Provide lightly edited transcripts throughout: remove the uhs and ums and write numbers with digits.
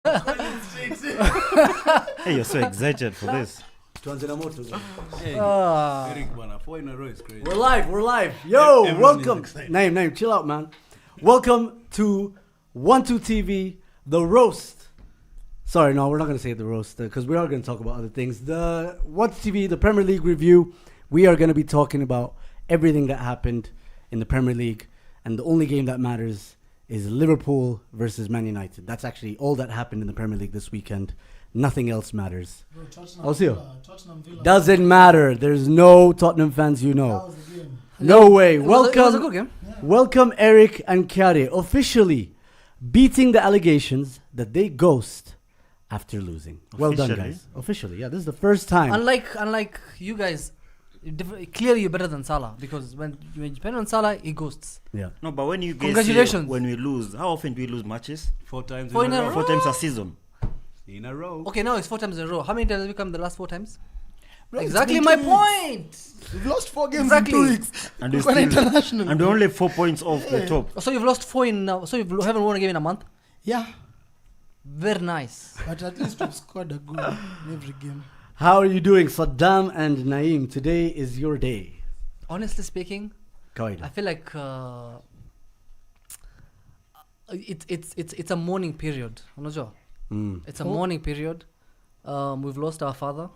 Hey, you're so excited for this. Hey, Eric, bwana, 4 in a row is crazy. We're live. Yo, Everyone is welcome. excited. Nayim, chill out, man. Welcome to 1-2 TV, the roast. Sorry, no, we're not going to say the roast because we are going to talk about other things. The 1-2 TV, the Premier League review. We are going to be talking about everything that happened in the Premier League, and the only game that matters is Liverpool versus Man United. That's actually all that happened in the Premier League this weekend. Nothing else matters. Bro, Tottenham Villa. Doesn't matter. There's no Tottenham fans, you That know. was the game. No way. It was a Welcome, good game. welcome Eric and Kiarie, officially beating the allegations that they ghost after losing. Well done, Officially? guys. Officially, yeah. This is the first time. Unlike you guys, clearly you're better than Salah because when you depend on Salah, he ghosts. Yeah. No, but when you guys Congratulations. say when we lose, how often do we lose matches? 4 times Four in in a a row. 4 times a season. In a row. Okay, now it's 4 times in a row. How many times have we come the last 4 times? Bro, it's Exactly been my 2 weeks. point. We've lost 4 games Exactly. in 2 weeks. And We're we still, international. and we're only 4 points off the top. So you've lost 4 in now. So you haven't won a game in a month. Yeah, Very nice. but at least we've scored a goal in every game. How are you doing, Saddam and Nayim? Today is your day. Honestly speaking, I Kawaida. feel like it's a mourning period. Unajua? It's a mourning period. We've lost our father,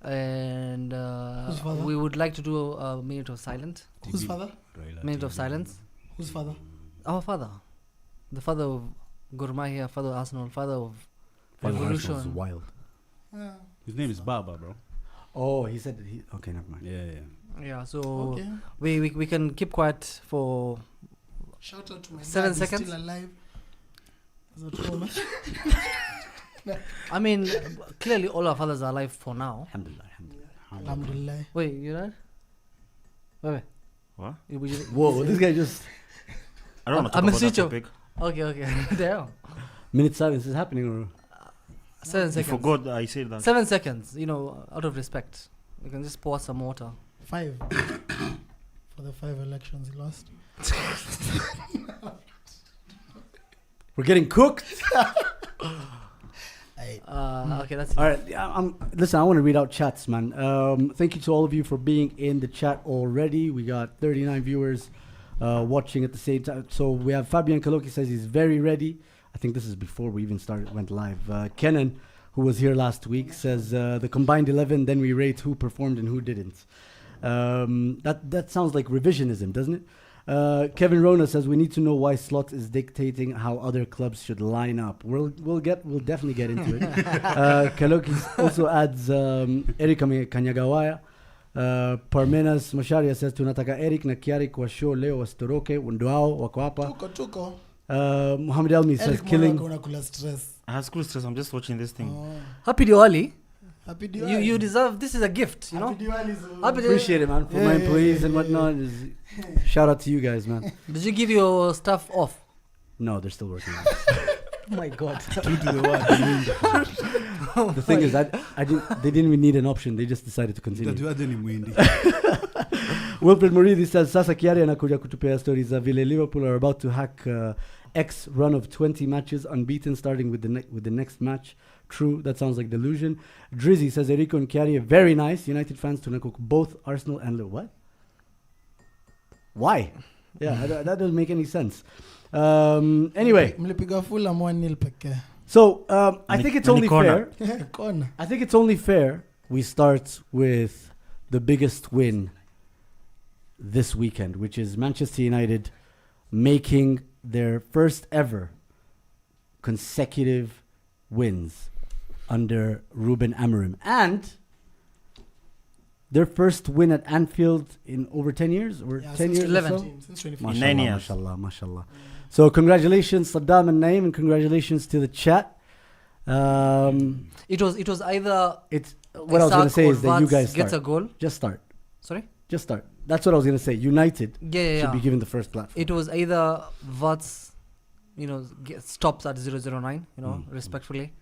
and Whose father? we would like to do a minute of silence. Whose father? Minute of silence. Whose father? Our father, the father of Gor Mahia, father of Arsenal, father of Revolution. Wild. Yeah. His name is Baba, bro. Oh, he said that he. Okay, never mind. Yeah. Yeah, so Okay. we can keep quiet for Shout out to my 7 dad. seconds. He's still alive. As a trauma. I mean, clearly all our fathers are alive for now. Alhamdulillah. Alhamdulillah. Wait, you know? Wait. What? Whoa, this guy just. I don't want to I'm talk a about that switch off. topic. Okay. Damn. Minute silence is happening. Or 7 I seconds. forgot I said that. 7 seconds, out of respect. You can just pour some water. 5. For the 5 elections he lost. we're getting cooked. Okay, that's All right, listen, I want to read out chats, man. Thank you to all of you for being in the chat already. We got 39 viewers watching at the same time. So we have Fabian Kaloki says he's very ready. I think this is before we even went live. Kenan, who was here last week, says the combined 11, then we rate who performed and who didn't. That sounds like revisionism, doesn't it? Kevin Rona says we need to know why Slot is dictating how other clubs should line up. We'll definitely get into it. Kaloki also adds Erika Kanyagawaya. Parmenas Masharia says tunataka Eric na Kiarie kwa show leo wasitoroke wao wako hapa. Tuko. Muhammad Elmi says Eric killing. Mwana kula stress. I have school stress. I'm just watching this thing. Oh. Happy Diwali. Happy Diwali. You deserve, this is a gift, Happy Diwali. Happy Diwali. Appreciate it, man, for my employees and whatnot. Shout out to you guys, man. Did you give your stuff off? No, they're still working. Oh my god. True to the word. The thing is, I didn't. They didn't even need an option. They just decided to continue. Tatuaje ni mwindi. Wilfred Moridi says Sasa Kiarie anakuja kutupea stories za vile Liverpool are about to hack X run of 20 matches unbeaten starting with the next match. True, that sounds like delusion. Drizzy says Erico and Kiarie are very nice. United fans to cook both Arsenal and Liverpool. What? Why? Yeah, that doesn't make any sense. Anyway, Mlipiga Fulham 1-0 pekee. so I think it's only fair. Corner. I think it's only fair we start with the biggest win this weekend, which is Manchester United making their first ever consecutive wins under Ruben Amorim, and their first win at Anfield in over 10 years, or 10 years, 11. or so? Since 2015. Mashallah, 9 years. mashallah. So congratulations, Saddam and Nayim, and congratulations to the chat. It was either It's what I was going to say is that you guys gets a start. goal. Just start. Sorry? Just start. That's what I was going to say. United Yeah. should be given the first platform. It was either Vats, stops at 009, respectfully,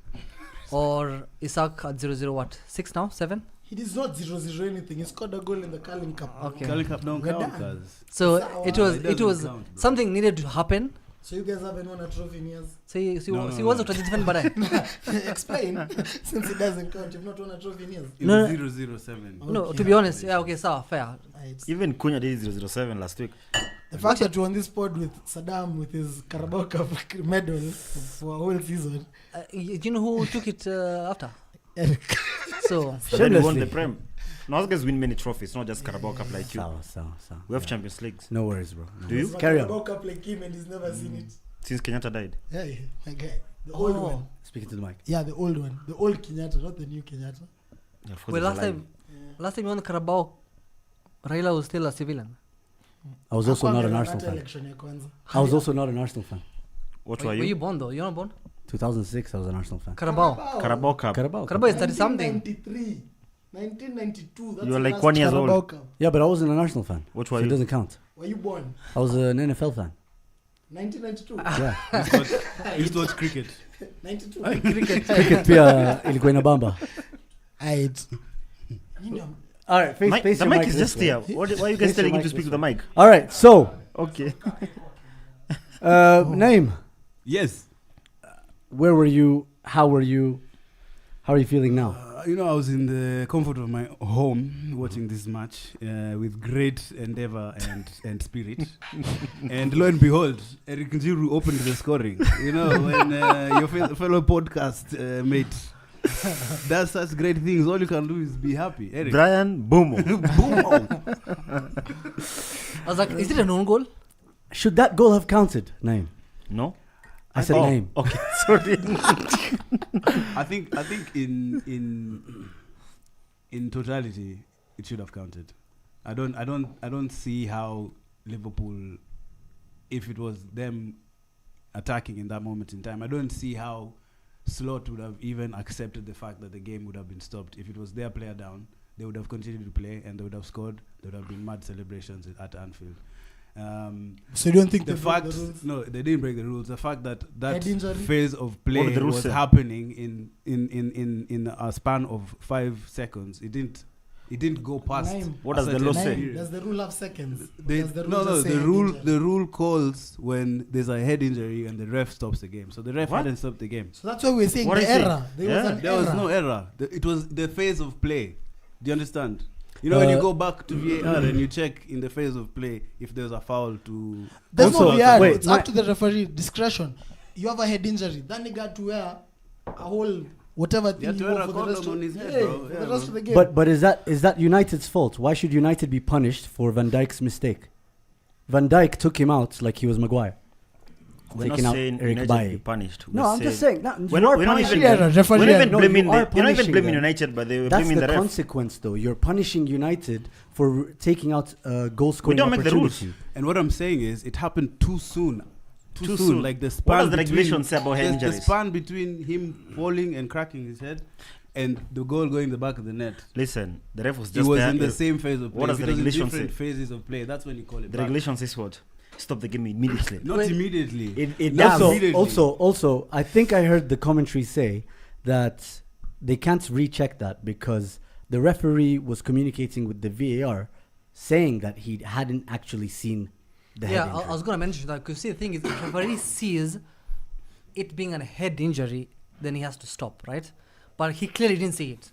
or Isak at 0 what? 6 now? 7? He did not 0-0 anything. He scored a goal in the Carling Cup. Okay. Carling Cup don't We're count, done. cuz. So It it doesn't was count, bro. something needed to happen So you guys haven't won a trophy in years? See what's the defend baadaye? Explain. Since it doesn't count, you've not won a trophy in years. In No. 007. No, to be honest, yeah, okay, so fair. Right. Even Cunha did 007 last week. The fact that you on this pod with Saddam with his Carabao Cup medal for a whole season. Do you know who took it after? Eric. So But then we won Shamelessly. the Prem. Now, guys win many trophies, not just Carabao Cup like you. So. We have Champions Leagues No worries, bro. No Do you? worries. Carry on. Carabao Cup like him and he's never seen it. since Kenyatta died. Yeah, my guy. The old one. Speaking to the mic. Yeah, the old one. The old Kenyatta, not the new Kenyatta. Yeah, of course well, he's last time you won the Carabao, Raila was still a civilian. I was also not an Hakuwa Arsenal fan. election ya kwanza. I was also not an Arsenal fan. What Were were you you? born though? You're not born? 2006, I was an Arsenal fan. Carabao. Carabao Cup. Carabao. Carabao is 30 something. 1993. 1992. That's You were the like last 1 years Carabao old. Cup. Yeah, but I wasn't an Arsenal fan. What So were it you? doesn't count. Were you born? I was an NFL fan. 1992. Yeah. Used to watch cricket. 92. Cricket pia ilikuwa inabamba. Aight. You know, All right, face Mike, face the your mic mic is this just way. here. Why are you guys Face your telling him mic to speak this to the way. mic? All right, so Okay. Nayim, Yes. where were you? How were you? How are you feeling now? I was in the comfort of my home watching this match with great endeavor and spirit. And lo and behold, Eric Njiru opened the scoring. When your fellow podcast mate does such great things, all you can do is be happy. Eric. Brian Boomo. Boom. I was like, is it an own goal? Should that goal have counted, Nayim? No? I said Nayim. Okay, sorry. I think in totality it should have counted. I don't see how Liverpool, if it was them attacking in that moment in time, I don't see how Slot would have even accepted the fact that the game would have been stopped. If it was their player down, they would have continued to play and they would have scored. There would have been mad celebrations at Anfield. so you don't think The they broke fact, the rules? no, they didn't break the rules. The fact that Head injury? phase of What play did the rules was say? happening in a span of 5 seconds, it didn't go past. Nayim. What does a the certain law say? period. Does the rule have seconds? They, Does the rule no, just say the head rule injury? the rule calls when there's a head injury and the ref stops the game. So the ref What? hadn't stopped the game. So that's why we're saying What the is it? error. There was Yeah. an There error. was no error. It was the phase of play. Do you understand? When you go back to VAR and you check in the phase of play if there's a foul to. There's Also- no VR. wait, It's my- up to the referee discretion. You have a head injury. That nigga had to wear a whole whatever thing had to he wear wore a for the rest condom of on his head, yeah, bro. for Yeah, the rest bro. of the game. But is that United's fault? Why should United be punished for Van Dijk's mistake? Van Dijk took him out like he was Maguire. We're not Taking out saying Eric United Bailly. be punished. No, I'm just saying. No, We're you not- are we're not punishing even- Yeah, them. referee. We're not even No, blaming you are the, you're not even punishing blaming them. United, but they were That's blaming the the ref. consequence, though. You're punishing United for taking out goal scoring don't make the rules. opportunity. And what I'm saying is, it happened too soon. Too soon. Like the What span. does the between- regulation say about head the injuries? span between him falling and cracking his head and the goal going in the back of the net. Listen, the ref was He just was there. in the same phase of play. What does If the it was in regulation different say? phases of play. That's when you call it The back. regulation says what? Stop the game immediately. Not immediately. It Not does. immediately. Also, I think I heard the commentary say that they can't recheck that because the referee was communicating with the VAR, saying that he hadn't actually seen the head Yeah, injury. I was going to mention that because see, the thing is, if referee sees it being a head injury, then he has to stop, right? But he clearly didn't see it.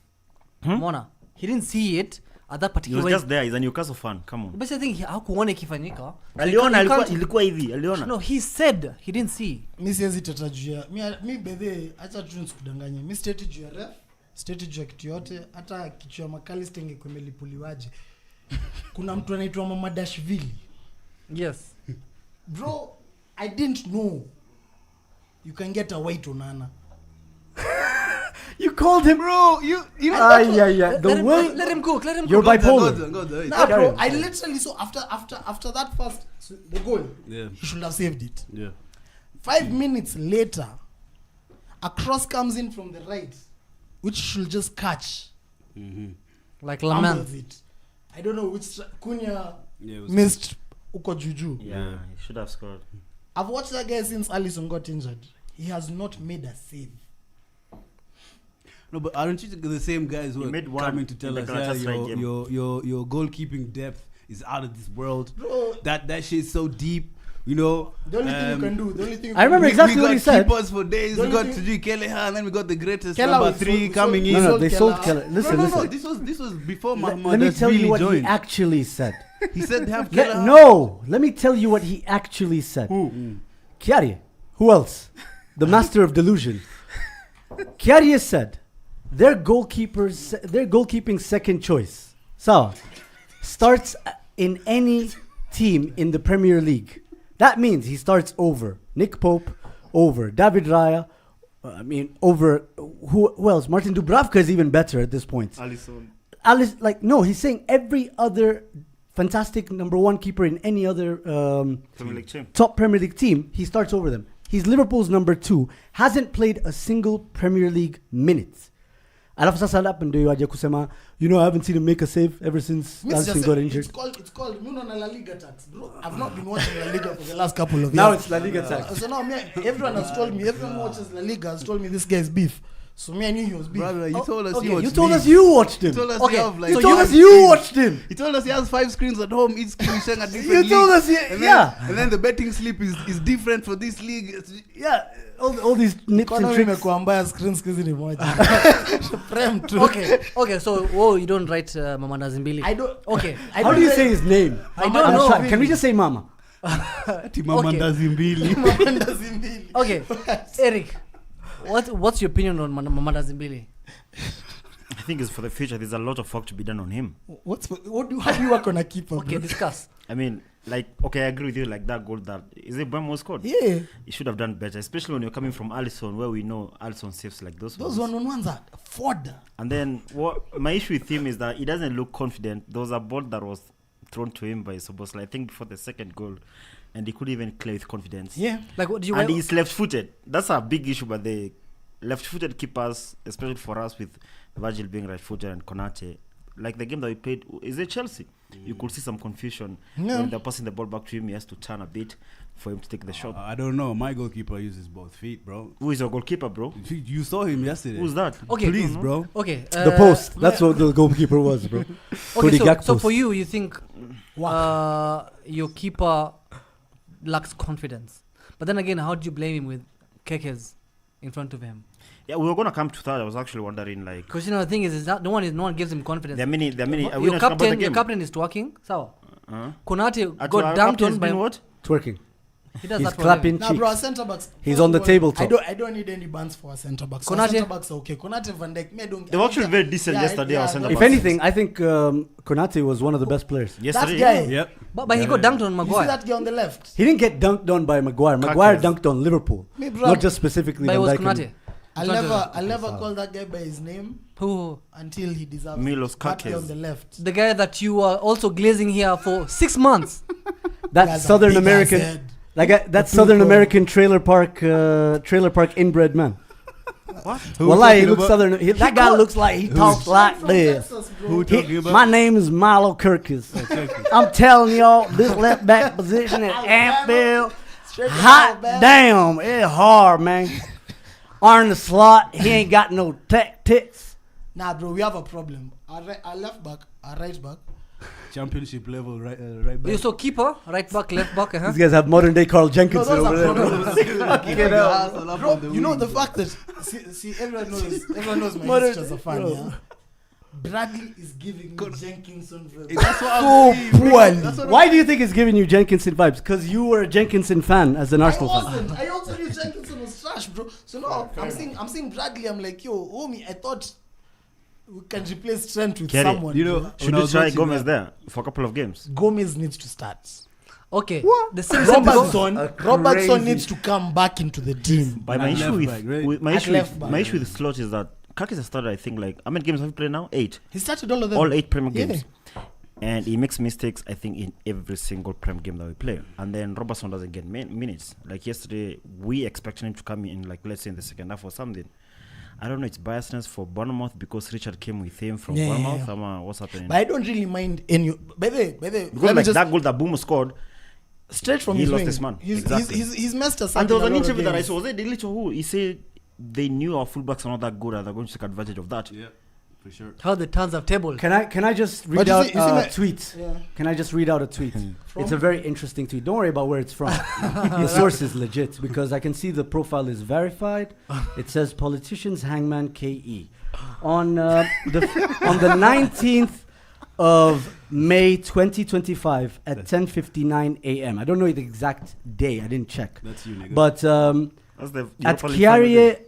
Mona, he didn't see it at that He particular was just there. He's a Newcastle fan. Come on. But I think hakuona ikifanyika. So you Aliona, can't- alikuwa- ilikuwa hivi. Aliona. No, he said he didn't see. mi siwezi teta juu ya mi bedhe acha tu nisikudanganye mi state juu ya ref state juu ya kitu yote hata kichwa ya McAllister ingekuwa imelipuliwaje kuna mtu anaitwa Mama Dashvili Yes. bro I didn't know you can get a white Onana. You called him, bro. You know- yeah. The Let him, way let him cook. Let him you're cook. bipolar. Nah, Carry bro on. I literally saw after that first the goal Yeah. he should have saved it. Yeah. 5 minutes later a cross comes in from the right which should just catch. Like Fumbles Laman. it. I don't know which Cunha Yeah, it was missed uko juju. Yeah, he should have scored. I've watched that guy since Alisson got injured. He has not made a save. No, but aren't you the same guys who He are made one coming to in tell the us Galatasaray game. your goalkeeping depth is out of this world? Bro, That shit is so deep. You know, The only thing you can do. The only thing. I remember exactly we what got he said. keepers for days. The We only got thing- Sujui Kelleher, and then we got the greatest Keller number was 3 so- coming so- in. No, sold they sold Keller. Keller. Listen, no, listen. this was before Let Mohamed me tell you really what he joined. actually said. He said they have Keller. No, let me tell you what he actually said. Kiarie, who else? The master of delusion. Kiarie said their goalkeeping second choice, Sawa, starts in any team in the Premier League. That means he starts over Nick Pope, over David Raya, over who else? Martin Dubravka is even better at this point. Alisson. He's saying every other fantastic number one keeper in any other Premier League team. top Premier League team, he starts over them. He's Liverpool's number 2, hasn't played a single Premier League minute. Alafu sasa hapa ndio aje kusema, I haven't seen him make a save ever since Alisson got injured. It's called La Liga tax, bro. I've not been watching La Liga for the last couple of years. Now it's La Liga tax. So now everyone has told me, everyone who watches La Liga has told me this guy's beef. So I knew he was beef. Brother, you told us Okay, you watched you told us me. you watched him. You told us Okay, you have like You So told you- us you watched him. He told us he has 5 screens at home, each screen showing a different You league. told us, and yeah. And then the betting slip is different for this league. Yeah, all these nips and Kono tricks. imekuwa mbaya, screen skizi ni moja. Prem tu. Okay, so you don't write Mamanda Zimbili. I don't. Okay. How do you say his name? I don't I'm know. sorry, can we just say Mama? Ati Mama Okay. Ndazimbili. Mamanda Zimbili. Okay, Eric, what's your opinion on Mamanda Zimbili? I think it's for the future. There's a lot of work to be done on him. How do you work on a keeper? Okay, bro? discuss. I mean, I agree with you. Like that goal that is it Bournemouth scored. Yeah. He should have done better, especially when you're coming from Alisson, where we know Alisson saves like those ones. Those one-on-ones are fodder. And then what my issue with him is that he doesn't look confident. There was a ball that was thrown to him by Sobosla, I think before the second goal, and he couldn't even clear with confidence. Yeah. Like, what do you? And he's left-footed. That's a big issue, but the left-footed keepers, especially for us with Virgil being right-footed and Konate, like the game that we played, is it Chelsea? You could see some confusion when they're passing the ball back to him. He has to turn a bit for him to take the shot. I don't know. My goalkeeper uses both feet, bro. Who is your goalkeeper, bro? You saw him yesterday. Who's that? Okay. Please, bro. Okay. The post. That's what the goalkeeper was, bro. Okay, Gak so post. for you think your keeper lacks confidence, but then again, how do you blame him with Kekes in front of him? Yeah, we were gonna come to that. I was actually wondering, like, Because the thing is that no one gives him confidence. there are many. Are we Your not talking about the captain, game? captain is twerking. So Uh-huh. Konate Our got dunked captain's on by been what? Twerking. He does He's that for clapping Nah, bro, our cheeks. centre backs. He's first on the of all, tabletop. I don't need any bans for our centre backs. Konate? Our centre backs are okay. Konate, Van Dijk, me, I don't. They were actually very decent yesterday, our centre If backs. anything, I think Konate was one of the best players. Yesterday, That guy. Yep. But he got dunked on You see Maguire. that guy on the left? He didn't get dunked on by Maguire. Maguire Kakes. dunked on Liverpool. Me, bro. Not just specifically But it Van was Dijk and- Konate. I'll never call that guy by his name Who? until he deserves Milos it. That guy Kakes. on the left. The guy that you are also glazing here for 6 months. That Guy's a Southern big ass American, head. that The Southern blue American trailer park inbred man. What? Who Wallahi, he talking looks about? Southern. That guy looks like he talks like this. Who talking about? My name is Milo Kirkis. I'm telling y'all, this left back position at Anfield, hot damn, it's hard, man. Arne Slot, he ain't got no tactics. Nah, bro, we have a problem. Our left back, our right back. Championship level, right back. You saw keeper, right back, left back. Uh-huh. These guys have modern day Carl No, Jenkins those over are there. problems. Bro, you know the fact that see everyone knows my Modern- history as a fan. bro. Yeah? Bradley is giving me Jenkinson vibes. That's what So I'm saying, bro. poorly. That's what Why do you think it's giving you Jenkinson vibes? Because you were a Jenkinson fan as an I Arsenal fan. wasn't. I also knew Jenkinson was trash, bro. So now I'm seeing Bradley. I'm like, yo, homie, I thought we can replace Trent with Kiarie, someone. You know, bro. Should when I we was try watching Gomez that- there for a couple of games? Gomez needs to start. Okay. The same thing goes- Robertson needs to come back into the team. But my At issue left with, back, right? with my At issue left with, back. my issue with Slot is that Kakis has started, I think, like how many games have you played now? 8. He started all of them. All 8 Premier Yeah. games. And he makes mistakes, I think, in every single Prem game that we play. And then Robertson doesn't get minutes. Like yesterday, we expected him to come in, like, let's say in the second half or something. I don't know, it's biasness for Bournemouth because Richard came with him from Yeah, Bournemouth. yeah. What's happening? But I don't really mind any. By the way, Because let me like just that goal that Boom scored, straight from he his lost wing. his man. He's Exactly. he's messed us up. and there was in an a lot of interview that I games. saw. Was it Delicho who? He said they knew our fullbacks are not that good and they're going to take advantage of that. Yeah. For sure. How the turns have tabled. Can I just But read you out see- you see a my- tweet? Yeah. Can I just read out a tweet? From- It's a very interesting tweet. Don't worry about where it's from. The source is legit because I can see the profile is verified. It says politicians hangman KE. On the 19th of May 2025 at 10:59 a.m. I don't know the exact day. I didn't check. That's you, nigga. But That's the at Europa League final Kiarie day.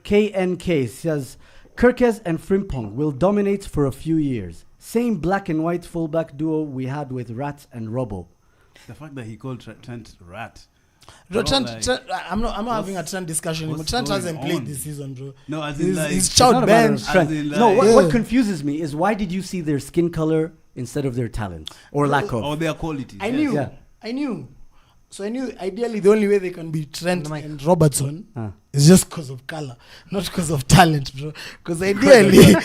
_KNK says Kirkes and Frimpong will dominate for a few years. Same black and white fullback duo we had with Rat and Robbo. The fact that he called Trent rat. Bro, Bro, Trent, like, Trent, I'm not having a Trent discussion anymore. what's Trent going hasn't played on? this season, bro. No, as in He's, like, he's It's not child a matter of bench. strength. As in, No, like- what Yeah. confuses me is why did you see their skin color instead of their talents or lack of? or their qualities. I yes. knew. Yeah. I knew. So I knew ideally the only way they can be Trent Mike. and Robertson Ah. is just because of color, not because of talent, bro. Because ideally,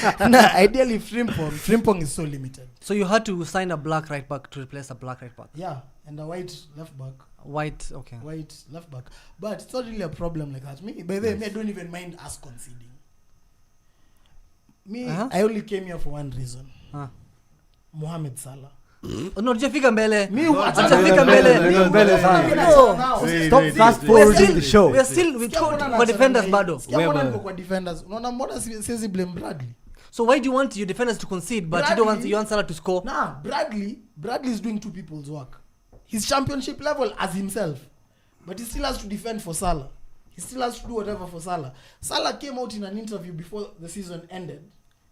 ideally Frimpong is so limited. So you had to sign a black right back to replace a black right back. Yeah, and a white left back. White, okay. White left back. But it's not really a problem like that. Me, by the way, I don't even mind us conceding. Me, I only came here for one reason. Mohamed Salah. Oh, no, hajafika mbele. Me, Hajafika mbele. Stop fast forwarding the show. We are still with kwa defenders bado. Kwa defenders. Unaona mbona siwezi blame Bradley. So why do you want your defenders to concede but you want Salah to score? Nah, Bradley is doing two people's work. He's championship level as himself. But he still has to defend for Salah. He still has to do whatever for Salah. Salah came out in an interview before the season ended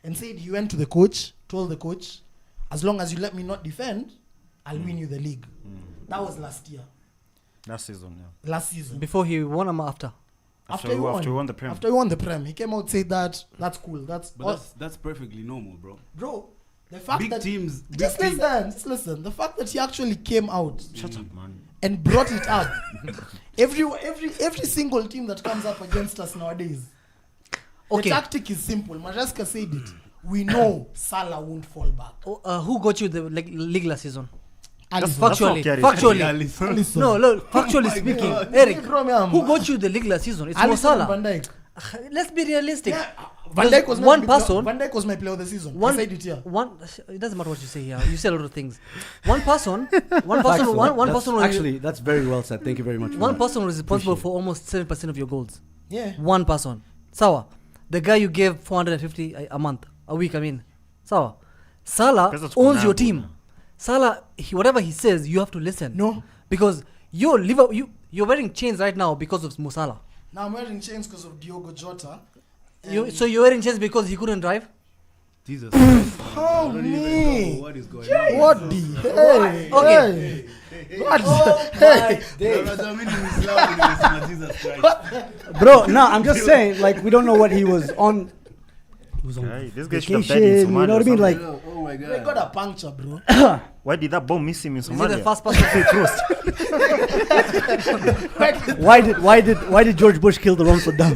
and said he went to the coach, told the coach, as long as you let me not defend, I'll win you the league. That was last year. Last season, yeah. Last season. Before he won them after. After we won the Prem. After he won the Prem. He came out and said that's cool. But that's perfectly normal, bro. Bro, the fact Big that teams. just listen. The fact that he actually came out Shut up, man. and brought it up. every single team that comes up against us nowadays. Okay. The tactic is simple. Majeska said it. We know Salah won't fall back. Who got you the league last season? Alisson. Factually. Alisson. No, look, factually speaking. Eric, From who got you the league last season? It's Mo Alisson and Salah. Van Dijk. Let's be realistic. Yeah, Van Dijk was one person. Van Dijk was my player of the season. One, I said it here. it doesn't matter what you say here. You say a lot of things. One person was Actually, that's very well said. Thank you very much. one person was responsible for almost 7% of your goals. Yeah. One person. Sawa. The guy you gave 450 a month, a week. I mean, Sawa. Salah owns your team. Salah, whatever he says, you have to listen. No. Because you're wearing chains right now because of Mo Salah. Now I'm wearing chains because of Diogo Jota. So you're wearing chains because he couldn't drive? Jesus. Oh, I don't me. even know what is going on. What the hey? Okay. Hey. What? Hey. Bro, no, I'm just saying, like, we don't know what he was on. He was on Hey, this guy should have died in vacation, Somalia. you know what I mean? or Like, Oh my They god. got a puncture, bro. something. Why did that bomb miss him in Is he the Somalia? first person? why did George Bush kill the wrong Saddam?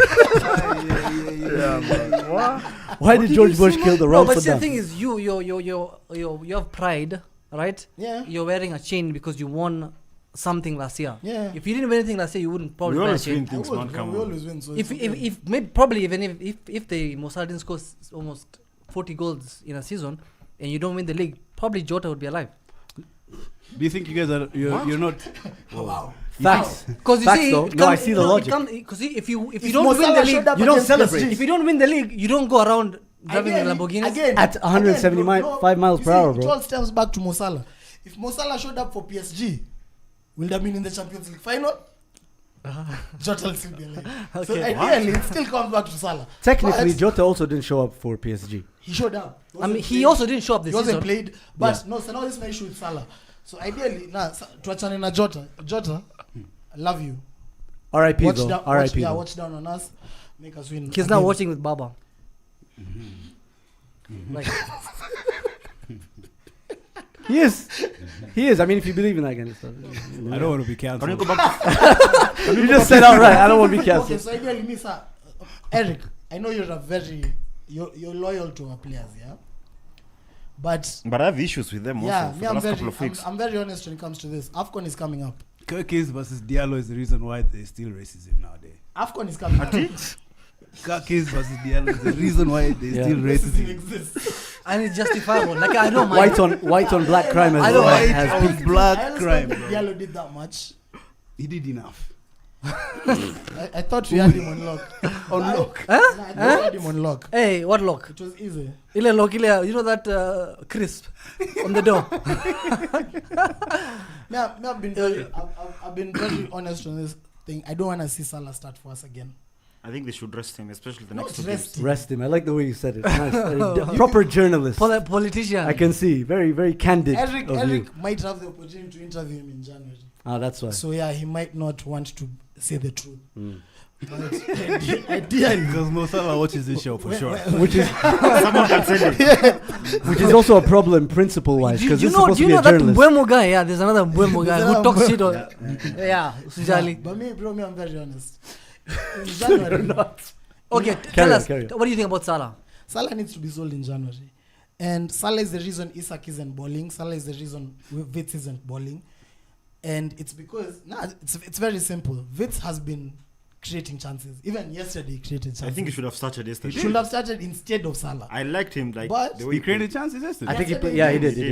Why did George Bush kill the No, wrong but see, the Saddam? thing is, you have pride, right? Yeah. You're wearing a chain because you won something last year. Yeah. If you didn't win anything last year, you wouldn't probably We wear a always chain. win things, man. Come we on. always win. So If it's okay. maybe probably even if the Mo Salah didn't score almost 40 goals in a season and you don't win the league, probably Jota would be alive. Do you think you guys are you're not? Wow. Facts. Because you Facts see, though. No, I see the logic. Because if you If don't Mo win the Salah league, showed up you don't against celebrate. PSG, if you don't win the league, you don't go around driving Ideally- Lamborghinis. again, At 175 miles you per see, hour, It bro. all stems back to Mo Salah. If Mo Salah showed up for PSG, will have been in the Champions League final? Jota will still be alive. So Okay. ideally, it still comes back to Salah. Technically, But Jota also didn't show up for PSG. he showed up. I mean, he also didn't show up He this wasn't season. played, but no. So now this is my issue with Salah. So ideally, tuachane na Jota. Jota, I love you. R.I.P. Watch though. down, R.I.P. though. watch down on us. Make us win. He's now again. watching with Baba. Like, He is. He is. I mean, if you believe in that kind of stuff. I don't want to be Can you cancelled. go back to You just said outright. I don't want to be Okay, cancelled. so ideally, me, sir, Eric, I know you're a very you're loyal to our players, yeah. But But I have issues with them yeah, also for me, the last couple of weeks. I'm very honest when it comes to this. AFCON is coming up. Kirkes versus Diallo is the reason why there's still racism nowadays. AFCON is coming up. Kakis versus Diallo is the reason why they Yeah. still Racism racist. exists. And it's justifiable. Like, I don't mind. White on black crime I don't mind. has on peaked. black I understand crime, that bro. Diallo did that much. He did enough. I thought we had him on lock. On lock. Nah, I thought we had him on lock. Hey, what lock? It was easy. Ile lock, ile, you know that crisp on the door? I've been very honest on this thing. I don't want to see Salah start for us again. I think they should rest him, especially the Not next two rest games. Rest him. I like the way you said it. Nice. Proper journalist. Politician. I can see. Very, very candid Eric of you. Eric might have the opportunity to interview him in January. That's why. So yeah, he might not want to say the truth. Mm. But ideally, Because Mo Salah watches this show for sure. Which is Someone can send it. which is also a problem principle-wise, Do you because this is know, supposed do to you be know a that journalist. Mbwemo guy? Yeah, there's another Mbwemo guy who There's talks another shit on. Yeah, Sujali. but me, bro, I'm very honest. In January, Okay, Carry tell on, us, carry on. what do you think about Salah? Salah needs to be sold in January. And Salah is the reason Isak isn't bowling. Salah is the reason Witz isn't bowling. And it's because, it's very simple. Witz has been creating chances. Even yesterday he created chances. I think he should have started He yesterday. should have started instead of Salah. I liked him like But the way He created chances yesterday. I think Yesterday yeah, he he did. did.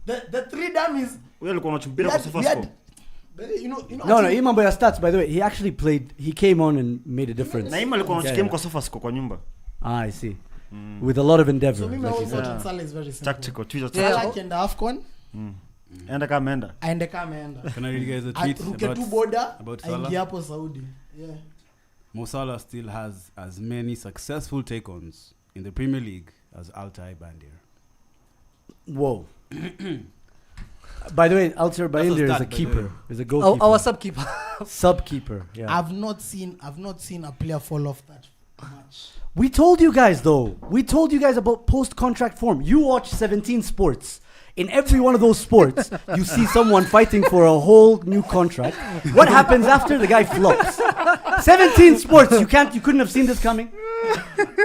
He did. The three dummies. Wewe alikuwa unachumbira we kwa had- sofa we had- score. but you know, No, I think- Imambo stats, by the way, he actually played, he came on and made a difference. Naima alikuwa Yeah, anachukia yeah. kwa sofa score kwa nyumba. I see. With a lot of endeavor. So me, like my you whole said. thought on Salah is very simple. Tactical, Twitter Yeah. tactical. Salah kenda AFCON, Enda kama enda. aende kama aenda. Can I read you guys a tweet Ruke tu boda, about Salah? aingie hapo Saudi. Yeah. Mo Salah still has as many successful take-ons in the Premier League as Altay Bandir. Whoa. By the way, Alter That's a Baindir is stat, a by the keeper. way. Is a Our, goalkeeper. our subkeeper. Sub-keeper, yeah. I've not seen a player fall off that much. We told you guys, though. We told you guys about post-contract form. You watch 17 sports. In every one of those sports, you see someone fighting for a whole new contract. What happens after? The guy flops. 17 sports. You couldn't have seen this coming.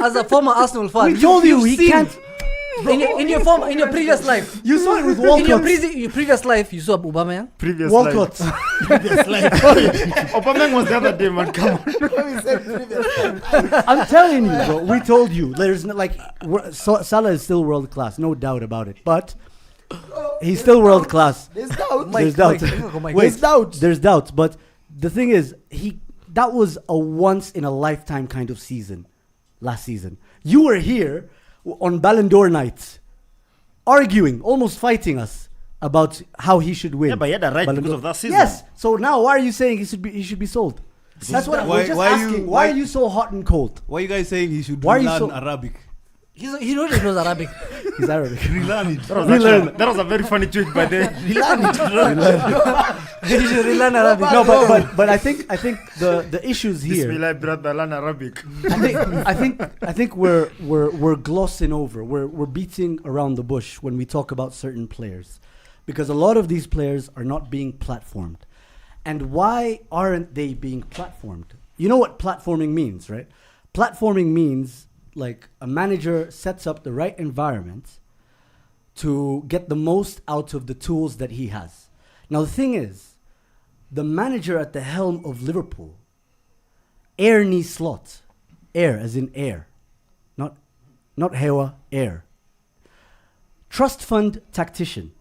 As a former Arsenal fan, We told you you've he seen- can't. In your previous life. You saw it with In your, Walcott. your previous life, you saw Aubameyang. Previous Walcott. Aubameyang was the other day, man. Come on. I'm telling you, bro. We told you. There's Salah is still world class, no doubt about it. But he's still world class. There's doubt. There's doubt. Mike. Wait, There's doubt. There's doubt. But the thing is, that was a once in a lifetime kind of season. Last season, you were here on Ballon d'Or night, arguing, almost fighting us about how he should win. Yeah, but he had a right Ballon because d'Or. of that season. Yes. So now, why are you saying he should be sold? That's what Why- we're just why you- asking. why- Why are you so hot and cold? Why are you guys saying he should Why are you learn so- Arabic? He already knows Arabic. He's Arabic. Relearn it. That was a very funny tweet by the He should relearn Arabic. No, but I think the issues here. Bismillah, brother, learn Arabic. I think we're glossing over. We're beating around the bush when we talk about certain players, because a lot of these players are not being platformed. And why aren't they being platformed? You know what platforming means, right? Platforming means like a manager sets up the right environment to get the most out of the tools that he has. Now the thing is, the manager at the helm of Liverpool, Arne Slot, air as in air, not Hewa, air. Trust fund tactician,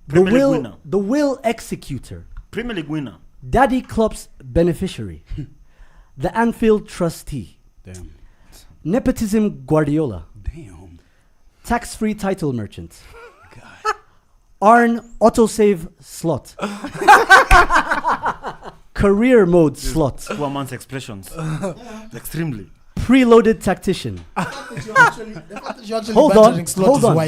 Premier League winner. the will executor, Premier League winner. Daddy Klopp's beneficiary, the Anfield trustee, Damn. nepotism Guardiola, Damn. tax-free title merchant, Arne autosave slot, career mode slot, Poor man's expressions. Extremely. preloaded tactician. Hold Hold on, hold on,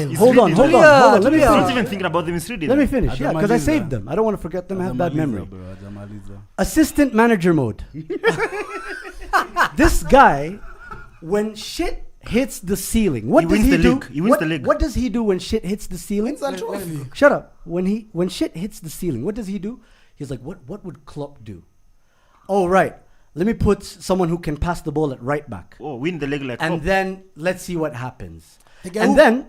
He's hold on, reading. hold on, Yeah, hold on. Let me yeah. I'm finish. not even thinking about them. It's reading. Let me finish. Yeah, because I Adamaliza. saved them. I don't want to forget them. I have bad Adamaliza, memory. bro, Adamaliza. Assistant manager mode. This guy, when shit hits the ceiling, what He does wins he the do? league. He wins what, the league. What does he do when shit hits the ceiling? Wins a trophy. Shut up. When shit hits the ceiling, what does he do? He's like, what would Klopp do? Oh, right. Let me put someone who can pass the ball at right back. Oh, win the leg like And Klopp. then let's see what happens. The guy And who- then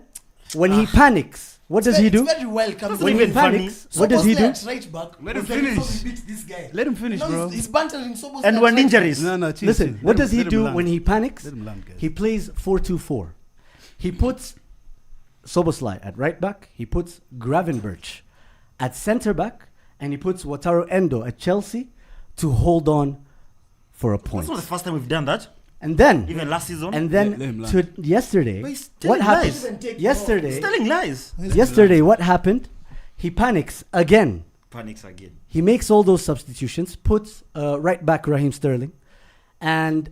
when he panics, What does he do? It's very welcome. When he even funny. panics, what does he do? Right back. Let him was like, finish. "So we beat this guy." Let him finish, No, bro. he's bantering Sobos. And when injuries. No, chill, Listen, chill. what Let does him- he let him do land. when he panics? Let him land, guys. He plays 4-2-4. He puts Soboslai at right back. He puts Gravenberch at centre back, and he puts Wataru Endo at Chelsea to hold on for a point. That's not the first time we've done that. And then, Even last season. and Let him then land. to yesterday, But he's what telling happened? lies. Yesterday, He's telling lies. yesterday, what happened? He panics again. Panics again. He makes all those substitutions, puts right back Raheem Sterling, and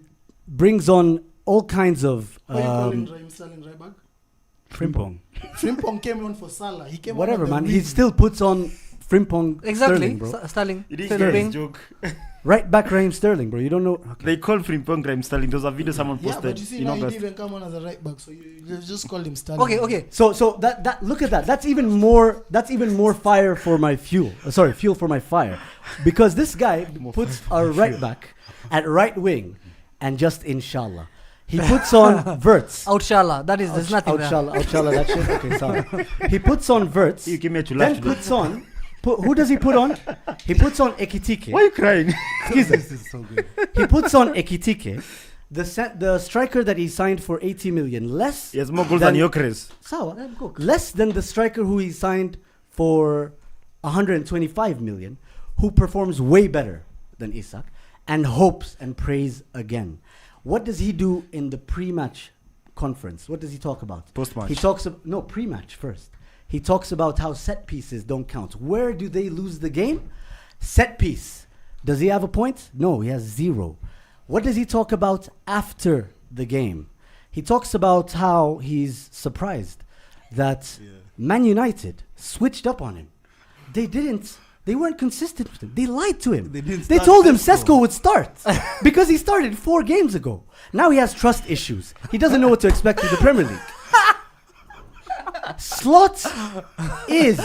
brings on all kinds of Why you calling Raheem Sterling right back? Frimpong. Frimpong came on for Salah. He came whatever, on man. the He wing. still puts on Frimpong Exactly. Sterling, bro. Sterling. You didn't Still get being- his joke. Right back Raheem Sterling, bro. You don't know. Okay. They call Frimpong Raheem Sterling. There was a video someone Yeah, posted but you see in now he August. didn't even come on as a right back, so you just called him Sterling. Okay. So that look at that. That's even more fire for my fuel. Fuel for my fire, because this guy puts a right back at right wing, and just inshallah, he puts on Verts. Outshallah. That is, there's nothing there. Outshallah, that shit. Okay, sorry. He puts on Verts. You came here to laugh Then today. puts on. Who does he put on? He puts on Ekitike. Why are you crying? Excuse me. This is so good. He puts on Ekitike, the striker that he signed for 80 million, less He has more goals than Gyökeres. Sawa, less than the striker who he signed for 125 million, who performs way better than Isak, and hopes and prays again. What does he do in the pre-match conference? What does he talk about? Post-match. He talks no, pre-match first. He talks about how set pieces don't count. Where do they lose the game? Set piece. Does he have a point? No, he has 0. What does he talk about after the game? He talks about how he's surprised that Man United switched up on him. They weren't consistent with him. They lied to him. They didn't They start told him Sesko. Sesko would start because he started 4 games ago. Now he has trust issues. He doesn't know what to expect in the Premier League. Slot is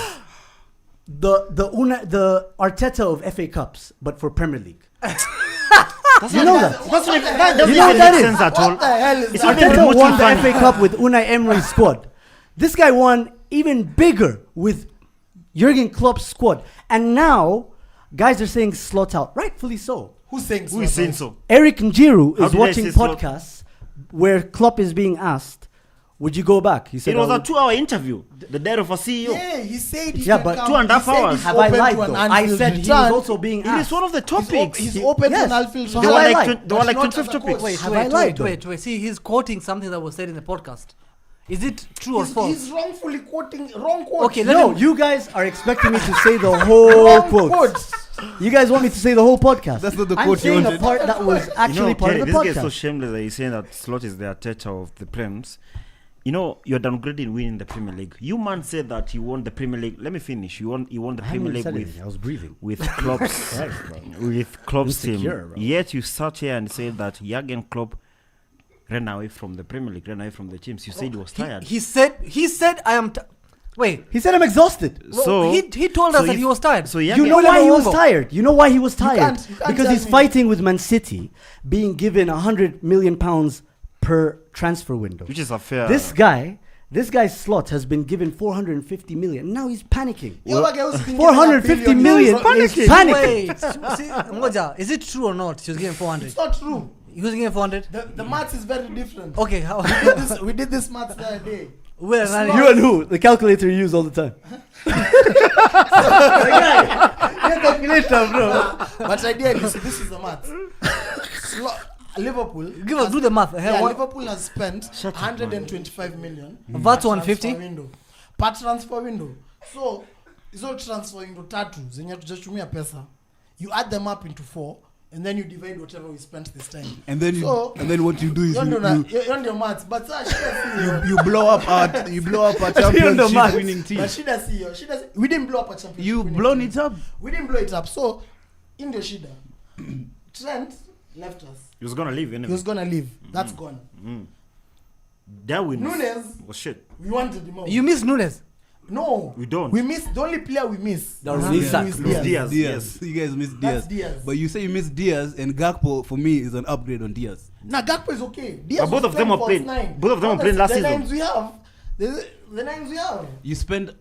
the Arteta of FA Cups, but for Premier League. You know that. That doesn't You know even that make is- sense at all. What the hell is It's that? not even Arteta remotely won the funny. FA Cup with Unai Emery's squad. This guy won even bigger with Jurgen Klopp's squad. And now, guys are saying Slot out. Rightfully so. Who's saying Who is saying so? Eric Njiru How is did I watching say Slot? podcasts where Klopp is being asked, would you go back? He said, It was "I a would." 2-hour interview. The dad of a CEO. Yeah, he said he Yeah, can but come. 2.5 He said hours. he's Have I open lied to an though? I Anfield said he was return. also being It asked. is one of the topics. He's open Yes. to an Anfield So There have were I like lied? twen- there were But like not 25 as a coach. topics. Wait, Have I lied, wait. See, he's quoting something that was said in the podcast. Is it true or He's false? wrongfully quoting wrong quote. Okay, let No, him- you guys are expecting me to say the whole Wrong quote. quotes. You guys want me to say the whole podcast. That's not the I'm quote you saying a wanted. part that was actually part Kiarie, of the this guy is so podcast. shameless that he's saying that Slot is the Arteta of the Prems. You know, you're downgrading winning the Premier League. You man said that you won the Premier League. Let me finish. You won the I haven't Premier even League said with anything. I was breathing. Klopp's Christ, bro. with Klopp's team. Insecure, bro. Yet you sat here and said that Jurgen Klopp ran away from the Premier League, ran away from the teams. You said he was tired. He said I am. Wait. He said I'm exhausted. Well, So he told us that he was tired. So You Jurgen, know why he was Longo. tired? You know why he was tired? can't Because tell he's me. fighting with Man City, being given £100 million per transfer window. which is a fair. This guy's Slot has been given 450 million. Now he's panicking. The other guy was thinking 450 billion. million He's not is listening. panicking. Wait. See, Ngoja, is it true or not? He was given 400. It's not true. He was given 400. The maths is very different. Okay, how? We did this maths the other day. Where? Slot- You and who? The calculator you use all the time. Calculator, bro. But ideally, so this is the maths. Liverpool. Give us do the math. Yeah, What- Liverpool has spent 125 million. That's per 150? transfer window. Per transfer window. So, hizo transfer window tatu zenye tujatumia pesa. You add them up into 4 and then you divide whatever we spent this time. And then So- what you do is You're on your maths, but shida you blow up our championship winning team. But shida see, we didn't blow up a championship. You winning blown team. it up. We didn't blow it up. So, in the shida, Trent left us. he was gonna leave He anyway. was gonna leave. That's gone. Darwin Nunes. was shit. We wanted him out. You miss Nunes. No, We don't. We missed the only player we miss. That was is Isak. Luis Luis Diaz. Diaz. Diaz. You guys miss That's Diaz. Diaz. But you say you miss Diaz, and Gakpo for me is an upgrade on Diaz. Nah, Gakpo is okay. Diaz But both was of them playing are playing- false nine. both of them are Now playing the last season. lines we have, The names we have. You spend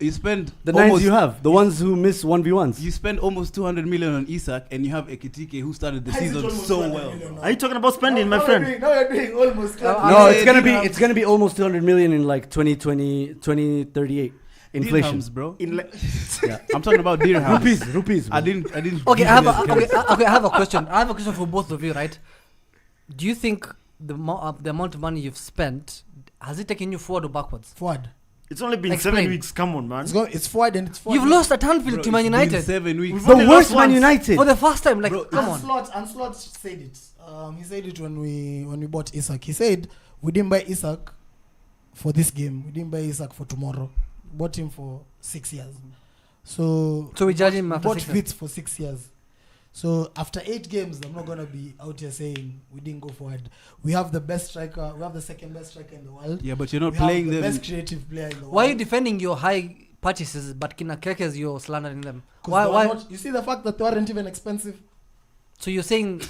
The nines you have, the ones who miss 1v1s. You spend almost 200 million on Isak, and you have Ekitike who started the How is it season almost so 200 well. million now? Are you talking about spending, my Now friend? you're doing almost. No, Yeah, it's gonna be almost 200 million in like 2038 inflation. Dirhams, bro. Yeah. I'm talking about dirhams. Rupees. I didn't. Okay, I have a question. I have a question for both of you, right? Do you think the amount of money you've spent has it taken you forward or backwards? Forward. It's only been Explain. 7 weeks. Come on, man. It's forward and it's forward. You've lost at Anfield Bro, to Man it's been United 7 weeks. We've The only worst lost Man once. United. for the first time. Like, Bro, come on. And Slot said it. He said it when we bought Isak. He said we didn't buy Isak for this game. We didn't buy Isak for tomorrow. We bought him for 6 years. So So we judge him after bought 6 years. Fitz for 6 years. So after 8 games, I'm not gonna be out here saying we didn't go forward. We have the best striker. We have the second best striker in the world. Yeah, but you're not We playing have the them. best creative player in the world. Why are you defending your high purchases, but Kina Kekes you're slandering them? 'Cause Why? they were Why? not- you see the fact that they weren't even expensive. So you're saying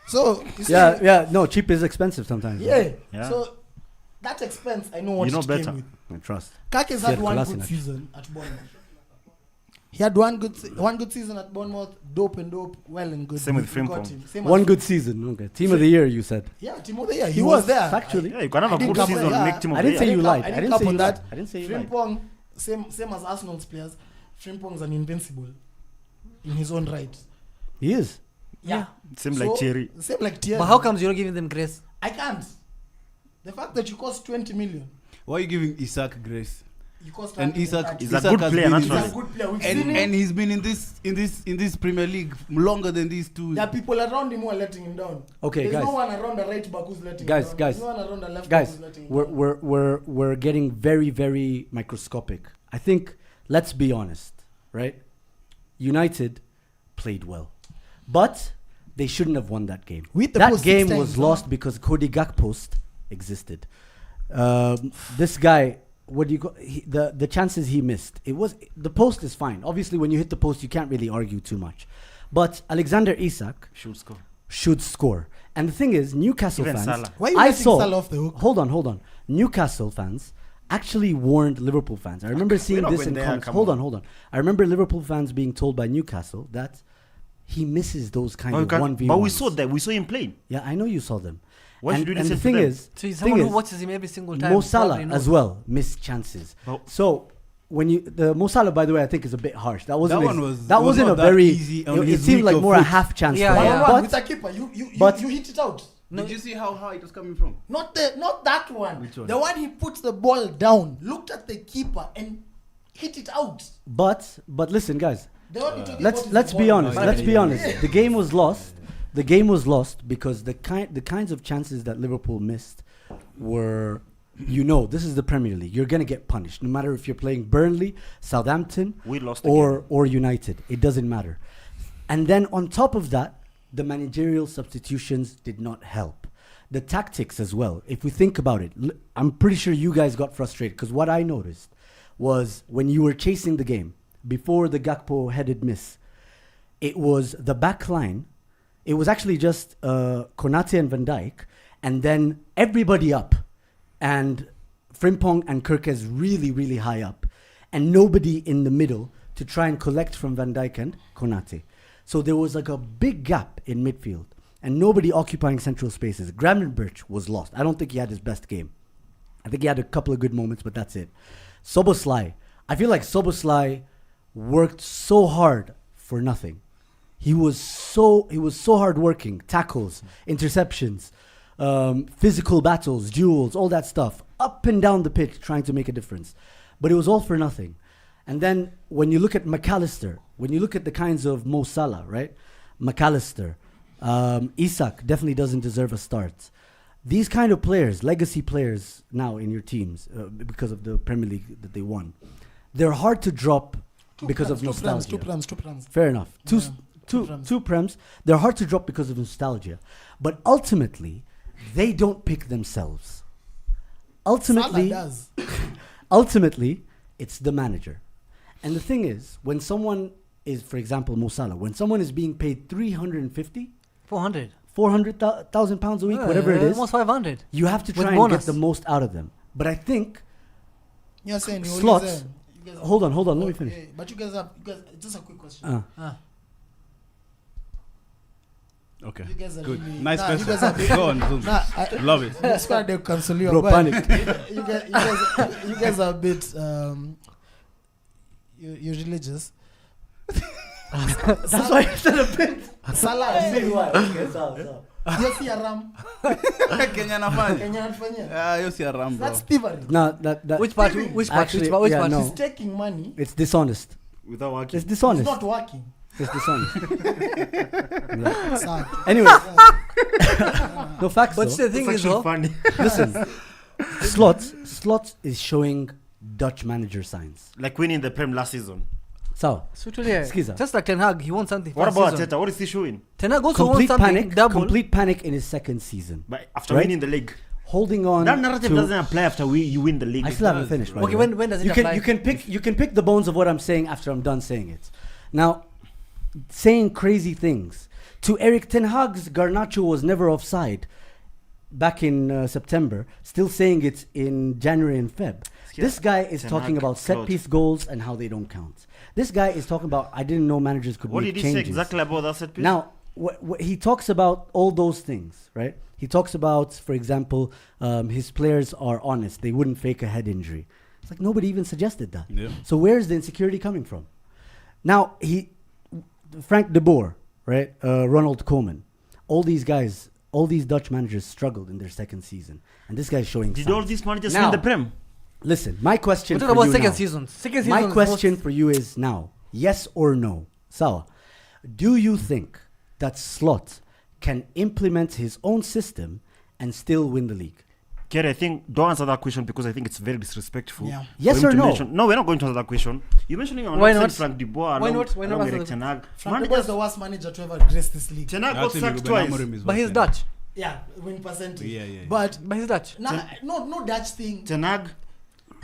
So you see, Yeah. No, cheap is expensive sometimes. yeah. Yeah. So that expense, I know what You know it better. came with. I trust. Kakes Yeah, had one Kolasinac. good season at Bournemouth. He had one good season at Bournemouth, dope, well and good. Same with We got Frimpong. him. Same One as- good season. Okay. Team of the year, you said. Yeah, team of the year. He was there. Factually. Yeah, you can have I a didn't good come- season, yeah. make team of I the didn't say year. you lied. I I didn't didn't cap say on you that. lied. I didn't say you lied. Frimpong, same as Arsenal's players. Frimpong's an invincible in his own right. He is. Yeah. Same like Kiarie. Same like Thierry. but how comes you're not giving them grace? I can't. The fact that you cost 20 million, Why are you giving Isak grace? you cost And 130. Isak He's a Isak good has player, been in He's naturally. a good player. We've and, seen him. and he's been in this Premier League longer than these two. There are people around him who are letting him down. Okay, There's guys. no one around the right back who's letting Guys, him down. guys. There's no one around the left back Guys, who's letting him down. we're getting very, very microscopic. I think, let's be honest, right? United played well, but they shouldn't have won that game. We hit the That post game 6 was times, lost because Cody Gakpost existed. This guy, what do you call the chances he missed? It was the post is fine. Obviously, when you hit the post, you can't really argue too much. But Alexander Isak Should score. should score. And the thing is, Newcastle Even fans. Salah. Why are you I letting saw. Salah off the hook? Hold on. Newcastle fans actually warned Liverpool fans. I remember seeing not this when in they are, comments. come Hold on. on. I remember Liverpool fans being told by Newcastle that he misses those kind of 1v1s. But we saw that. We saw him playing. Yeah, I know you saw them. Why should you do and the the same to thing them? is, So he's thing someone who is, watches him every single time. Mo Salah probably as knows. well missed chances. Oh. So when the Mo Salah, by the way, I think is a bit harsh. That wasn't That was wasn't not a that very. easy on It his seemed week like of more a foot. half chance. Yeah, for him. yeah. One-on-one But with a keeper. but- You hit it out. No, Did you see how high it was coming from? Not that one. Which one? The one he puts the ball down, looked at the keeper and hit it out. but listen, guys. The one he took Let's the let's ball be down. honest. Yeah, Let's be yeah, honest. yeah. The game was lost. The game was lost because the kinds of chances that Liverpool missed were, this is the Premier League. You're gonna get punished, no matter if you're playing Burnley, Southampton, We lost the game. or United. It doesn't matter. And then on top of that, the managerial substitutions did not help. The tactics as well. If we think about it, I'm pretty sure you guys got frustrated because what I noticed was when you were chasing the game before the Gakpo headed miss, it was the back line. It was actually just Konate and Van Dijk, and then everybody up, and Frimpong and Kirkes really, really high up, and nobody in the middle to try and collect from Van Dijk and Konate. So there was like a big gap in midfield, and nobody occupying central spaces. Gravenberch was lost. I don't think he had his best game. I think he had a couple of good moments, but that's it. Soboslai, I feel like Soboslai worked so hard for nothing. He was so hardworking. Tackles, interceptions, physical battles, duels, all that stuff, up and down the pitch, trying to make a difference. But it was all for nothing. And then when you look at McAllister, when you look at the kinds of Mo Salah, right? McAllister, Isak definitely doesn't deserve a start. These kind of players, legacy players now in your teams, because of the Premier League that they won, they're hard to drop because of nostalgia. Two prams. Fair enough. Yeah, Two two prems. They're hard to drop because of nostalgia. But ultimately, they don't pick themselves. Ultimately, Salah does. ultimately, it's the manager. And the thing is, when someone is, for example, Mo Salah, when someone is being paid 350, 400. 400,000 pounds a week, whatever it is, Almost 500. you have to With try and bonus. get the most out of them. But I think You're saying you Slots. always, you guys Hold on. Let me finish. But you guys, just a quick question. Okay. You guys are Good. really, Nice you guys question. are Go on, Zoom. Love it. That's why they cancel you. Bro, but panic. you guys are a bit you're religious. That's why I said a bit. Salah. Okay, Salah. Yes, you're ram. Kenya nafanya. Kenya anafanya. Yo si ram, bro. That's thievery. No, that Which part? Stealing. Which part? Actually, Which yeah, part? no. He's taking money. it's dishonest. Without working. It's It's dishonest. not working. It's dishonest. Yeah. Sad. Anyway, no facts. But though. the thing It's is, actually though, funny. Listen, Slots is showing Dutch manager signs. Like winning the Prem last season. So Skiza. just like Ten Hag, he wants something. What first about season. Arteta? What is he showing? Ten Hag also wants complete something panic. double. Complete panic in his second season. But after Right? winning the league. Holding on. That narrative to- doesn't apply after you win the league. I still haven't finished. by Okay, the way. when does it you can apply? you can pick the bones of what I'm saying after I'm done saying it. Now, saying crazy things to Eric Ten Hag's Garnacho was never offside back in September. Still saying it in January and Feb. Yeah. This guy is Ten talking Hag, about set Claude. piece goals and how they don't count. This guy is talking about I didn't know managers could What make did he say changes. exactly about that set piece? Now, he talks about all those things, right? He talks about, for example, his players are honest. They wouldn't fake a head injury. It's like nobody even suggested that. Yeah. So where's the insecurity coming from? Now, Frank de Boer, right? Ronald Koeman. All these guys, all these Dutch managers struggled in their second season. And this guy's showing Did signs. all these managers Now, win the Prem? Listen, my question We're for talking about you second now. season. Second season. My is question most- for you is now, yes or no? Sawa, do you think that Slot can implement his own system and still win the league? Kiarie, I think don't answer that question because I think it's very disrespectful. Yeah. for Yes him or to no? mention- No, we're not going to answer that question. You're mentioning on Why outside not? Frank de Boer. Why not? Why not answer Eric the- Ten Hag. Frank de Boer is Managers, the worst manager to ever grace this league. Ten Hag got Actually, sacked Ruben twice. Amorim is But he's worse Dutch. Yeah, win percentage. Yeah, yeah. But But he's Dutch. no Dutch thing. Ten Hag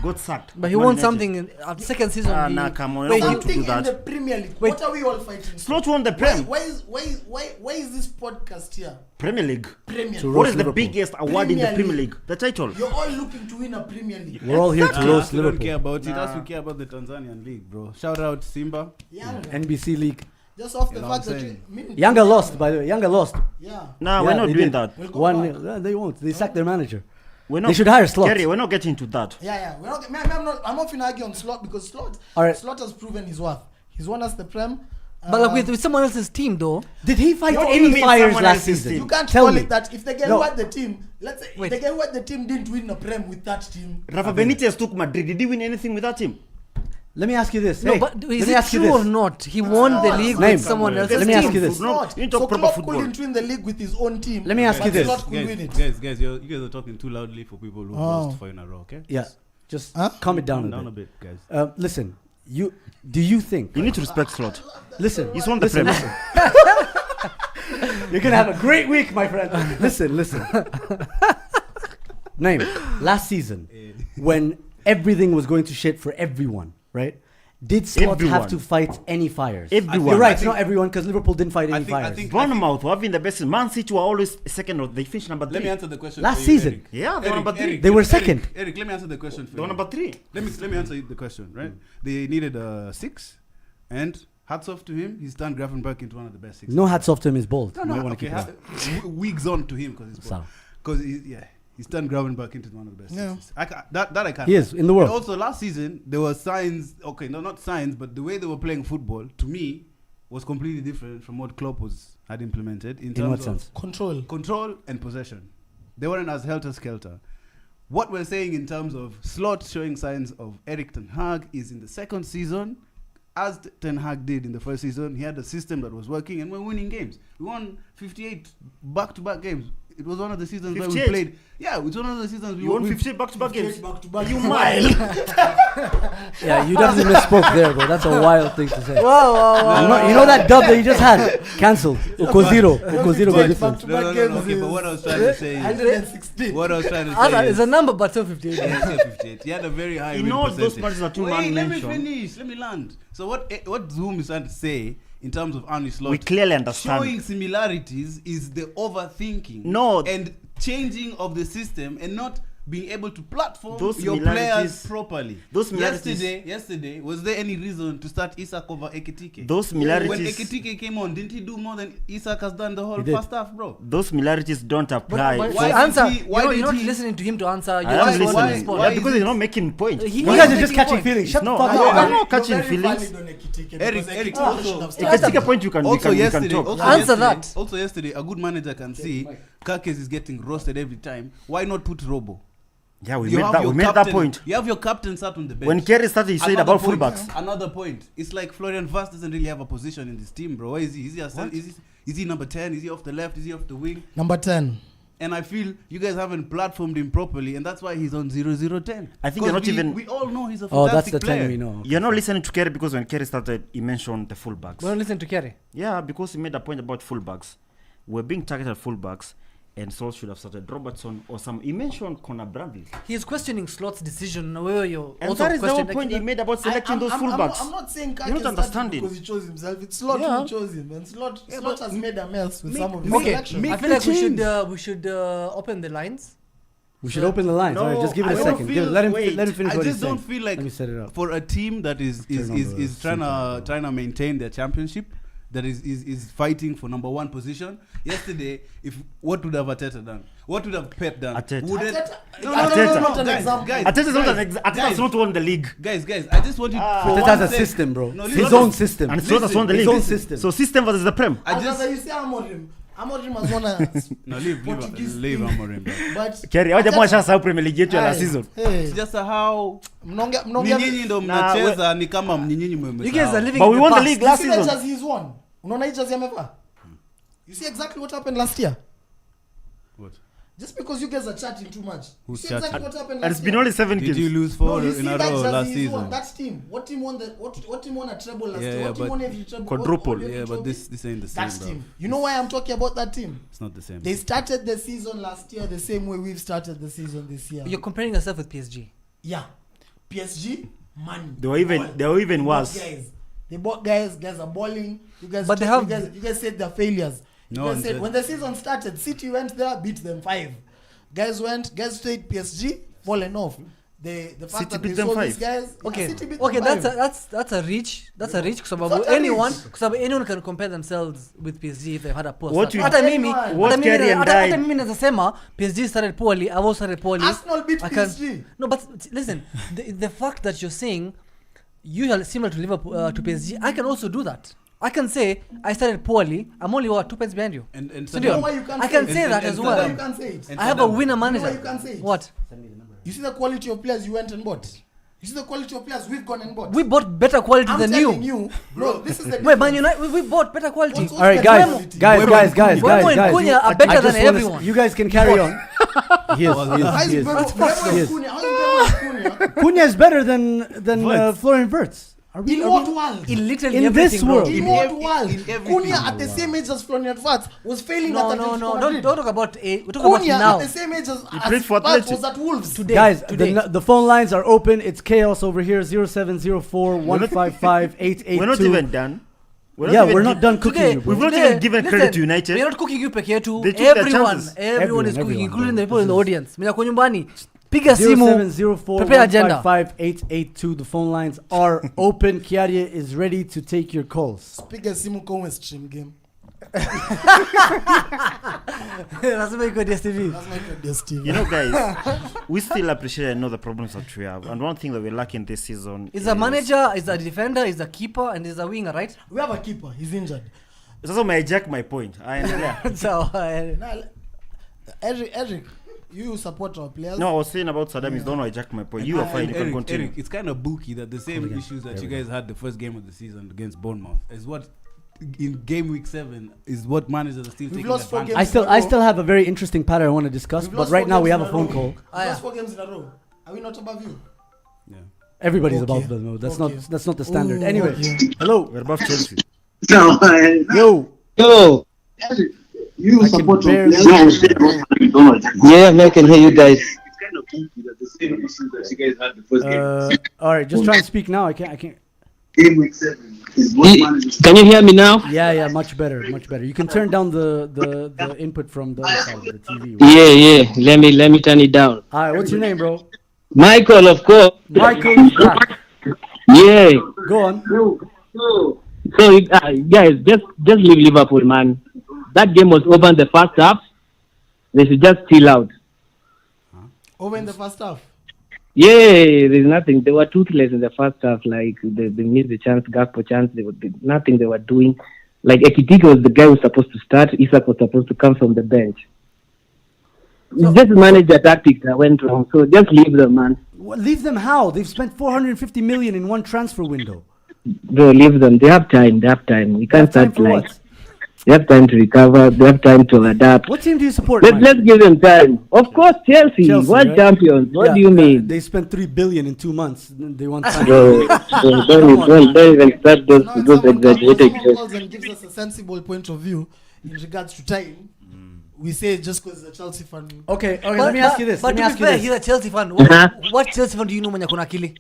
got sacked. But he Man wants United. something in second season. Ah, he- nah, come on. Wait, You're not he- going to do Something in the that. Premier League. Wait. What are we all fighting? Slot won the Why Prem. why is this podcast here? Premier League. Premier To League. What is the Liverpool. biggest award in the Premier Premier League. League? The title. You're all looking to win a Premier League. We're all here to Us, roast we don't care Liverpool. about it. Us, Nah. we care about the Tanzanian league, bro. Shout out Simba. Yeah, NBC League. just off You the know fact what I'm that saying? Younger lost, by the way. Younger lost. Yeah. Nah, Yeah, we're not they doing did. that. We'll go 1-0. back. They won't. They sacked their manager. We're not. They should hire Slot. Kiarie, we're not getting into that. Yeah. We're not, I'm not finna argue on Slot because Slot All Slot has proven his worth. He's won us the Prem. But like with someone else's team, though. Did he fight What do you any mean fires someone last else's season? team? you can't Tell call me. it that. If the guy No. who had the team, let's say Wait. the guy who had the team didn't win a Prem with that team. Rafa Benitez took Madrid. Did he win anything with that team? Let me ask you this. No, Hey, but let is me it ask you true or this. not? He won the not. league Name. with someone else's Let me team. ask you this. It's No, not. you need to So talk proper Klopp football. couldn't win the league with his own team. Let me ask you But this. Slot could win it. Guys, you guys are talking too loudly for people who Oh. lost 4 in a row, okay? Yeah, just Huh? calm it down Down a a bit. bit, guys. Listen, do you think? You need to respect Slot. Listen, He's won the listen, Prem. listen. You're gonna have a great week, my friend. listen. Name last season when everything was going to shit for everyone, right? Did Slot have Everyone. to fight any fires? Everyone. You're right, I it's think- not everyone because Liverpool didn't fight I any think- I fires. think- Bournemouth were having the best. Man City were always second or they finished number 3. Let me answer the question. Last for you, season. Eric. Yeah, they were number 3. They were second. Eric, let me answer the question for They were you. number 3. Let me answer the question, right? They needed a 6, and hats off to him. He's turned Gravenberch into one of the best 6. No hats off to him is bold. No, You might no, wanna okay. keep it up. Wigs on to him because he's So. because he's turned Gravenberch into one of the best. Yeah. sixes. that I can't. He is in the world. And also, last season there were signs. Okay, no, not signs, but the way they were playing football to me was completely different from what Klopp had implemented in terms what of sense? Control. and possession. They weren't as helter-skelter. What we're saying in terms of Slot showing signs of Eric Ten Hag is in the second season, as Ten Hag did in the first season, he had a system that was working and we're winning games. We won 58 back-to-back games. It was one of the seasons where we 58? played. Yeah, it was one of the seasons You won 50 back-to-back games. Back to back. You mile. Yeah, you definitely misspoke there, bro. That's a wild thing to say. Wow. You know that dub that you just had? Cancelled. Uko0 got different. No, okay, but what I was trying to say is... 116. What I was trying to say It's is... a number, but 258. Yeah, it's not 58. He had a very high In win all those percentage. matches that you Wait, man let mentioned, me finish. Let me land. So what Zuhum is trying to say in terms of Arne Slot, we clearly understand. showing similarities is the overthinking No. and changing of the system and not being able to platform Those your similarities- players properly. those similarities- Yesterday, was there any reason to start Isak over Ekitike? Those similarities- When Ekitike came on, didn't he do more than Isak has done the whole He did. first half, bro? Those similarities don't apply. But Why did answer. he- why You're did not he- listening to him to answer. You're I am just listening. on the spot. Why Yeah, is because it- he's not making points. He- You Why guys is are just making catching point? feelings. Shut the No, fuck no, up. I'm not catching You're very feelings. valid on Ekitike Eric, because Eric, Ekitike also- should have If started. you take a point, we can Also we can yesterday, talk. also Answer yesterday, that. Also yesterday, a good manager can see Kakes is getting roasted every time. Why not put Robo? Yeah, we You made have that. your We made that captain- point. You have your captain sat on the bench. When Kiarie started, he said Another about point, fullbacks. Another point. It's like Florian Wirtz doesn't really have a position in this team, bro. Why is he? Is he number 10? Is he off the left? Is he off the wing? Number 10. And I feel you guys haven't platformed him properly, and that's why he's on 0-0-10. I think you're not even- We all know he's a Oh, that's fantastic the player. 10 we know. You're not listening to Kiarie because when Kiarie started, he mentioned the fullbacks. We don't listen to Kiarie. Yeah, because he made a point about fullbacks. We're being targeted fullbacks, and Slot should have started Robertson or some. He mentioned Conor Bradley. He's questioning Slot's decision. Where you And also that is the whole question point he made about selecting I'm- those I'm- fullbacks. I'm not saying Kake You're not started understanding. because he chose himself. It's Slot Yeah. who chose him, and Slot Yeah, Slot but has made a mess with make- some of his Okay, selections. I feel like we should open the lines. We should open the lines. All right, just give it I a don't second. feel- Let him wait, finish I what he's just don't saying. feel like Let me set it up. for a team that is Turn on the trying to maintain their championship, that is fighting for number 1 position. Yesterday, if what would have Arteta done? What would have Pep done? Arteta. Would it- Arteta- No, Arteta. is not an guys, example. guys, Arteta's not guys, an Arteta's guys, not won the league. guys, I just want you. for Arteta one has a sec- system, bro. No, His listen. own system. And Slot has won the His league. own system. So system versus the Prem. I just you see Amorim. Amorim has won a no leave Portuguese leave thing. Amorim, bro. but Kiarie, hao jamaa washasahau Premier League yetu ya last Hey, season. hey, It's just how mnaongea- ni mnaongea- nyinyi ndo Nah, mnacheza ni kama nyinyi You guys are mmesahau. living But in we the won the past. league You last see the season. jersey he's won? Unaona hii jersey amevaa? You see exactly what happened last year? What? Just because you guys are chatting too much. Who's you see exactly chatting? what happened And last it's been year? only 7 Did you games. lose No, 4 you in see a that row jersey last he's won. season? That team. What team won what team won a treble last Yeah, year? yeah, What team but won every treble? quadruple. Every Yeah, but trophy? this ain't the same, That bro. team. You know why I'm talking about that team? It's not the same. They started the season last year the same way we've started the season this year. You're comparing yourself with PSG. Yeah. PSG, money. They were even- Ball. they were even They bought worse. Guys. They bought guys are balling. You guys But they have- you guys said they're failures. You No guys one said said- when the season started, City went there, beat them 5. Guys stayed PSG, fallen off. The fact City that beat they them sold 5. these guys, Okay, City beat okay, them 5. that's a reach. That's a reach kwa sababu Not a anyone can compare themselves with PSG if they've had a poor What start. you- Hata mimi, What hata mimi, Kiarie and hata died. mimi naweza sema PSG started poorly, I've also started poorly. Arsenal beat I can- PSG. No, but listen, the fact that you're saying you are similar to Liverpool to PSG, I can also do that. I can say I started poorly. I'm only 2 points behind you. And So Saddam- You know why you can't I can say say it? that And as You know why well. you can't say it? And I have a Saddam- winner You know why manager. you can't say it? What? You see the quality of players you went and bought. You see the quality of players we've gone and bought. We bought better quality I'm than telling you. you, bro. This is the Wait, Man difference. United, we bought better quality. What's- All right, guys, Wemo and Cunha are I better just than wanna everyone. You guys can carry on. He is. How is He is. Bemo- Bemo Yes. and Cunha? How is Bemo and Cunha? Cunha is better than Wirtz. Florian Wirtz. Are we? In are what we- world? In literally In everything, this bro. world. In In what ev- world? in everything. Cunha at the same age as Florian Wirtz was failing No, at no, Atletico no. Madrid. Don't talk about we're talking about Cunha now. at the same age as played for Wirtz Atleti. was at Wolves. Today. Guys, today. the phone lines are open. It's chaos over here. 0704 155 We're not even done. Yeah, we're not done cooking Today, you, bro. We've not today, even given credit to United. We're not cooking you peke yetu. They took their Everyone chances. everyone is cooking, Everyone, including bro. the people in the This is- audience. Mimi nako nyumbani. Piga simu. 0704 Prepare agenda. 155 882. The phone lines are open. Kiarie is ready to take your calls. Piga simu kwa stream game. Lazima iko DStv. That's my goodness, Steve. You know, guys, we still appreciate and know the problems that we have. And one thing that we're lacking this season Is a manager, is a defender, is a keeper, and is a winger, right? We have a keeper. He's injured. It's also my hijack my point. I endelea. So Now, Eric, you support our players. No, I was saying about Saddam. He's don't hijack my point. You are fine. You can continue. Eric, it's kind of booky that the same issues that you guys had the first game of the season against Bournemouth is what in game week 7 is what managers are still We've taking lost 4 advantage. games. I still have a very interesting pattern I want to discuss, We've but lost right 4 now we games have a in phone row. call. We've Ah, yeah. lost 4 games in a row. Are we not above you? Yeah. Everybody's Okay. above them. No, that's Okay. not the standard. Ooh, Anyway, okay. hello, We're above Chelsea. No, yo. yo, you I can support your barely- players. Yeah, I can hear you guys. It's kind of funky that the same issues that you guys had the first game. All right, just try and speak now. I can't. Game week 7 is what managers. Can you hear me now? Yeah, much better. You can turn down the input from the other side of the TV. Yeah. Let me turn it down. All right, what's your name, bro? Michael, of course. Michael is back. Yeah. Go on. So guys, just leave Liverpool, man. That game was over in the first half. They should just chill out. Over in the first half. Yeah, there's nothing. They were toothless in the first half. Like they missed the chance, Gakpo chance. Nothing they were doing. Like Ekitike was the guy who was supposed to start. Isak was supposed to come from the bench. Just manager tactics that went wrong. So just leave them, man. Leave them how? They've spent 450 million in one transfer window. Bro, leave them. They have time. You can't start like. What? They have time to recover. They have time to adapt. What team do you support? Let's give them time. Of course, Chelsea world right? champions. What do you mean? They spent 3 billion in 2 months. They want time. Bro, don't even start those exaggerated. Someone calls and gives us a sensible point of view in regards to time. We say just because the Chelsea fan. Okay. Let me ask you this. But to be fair, he's a Chelsea fan. What Chelsea fan do you know mwenye kuna akili?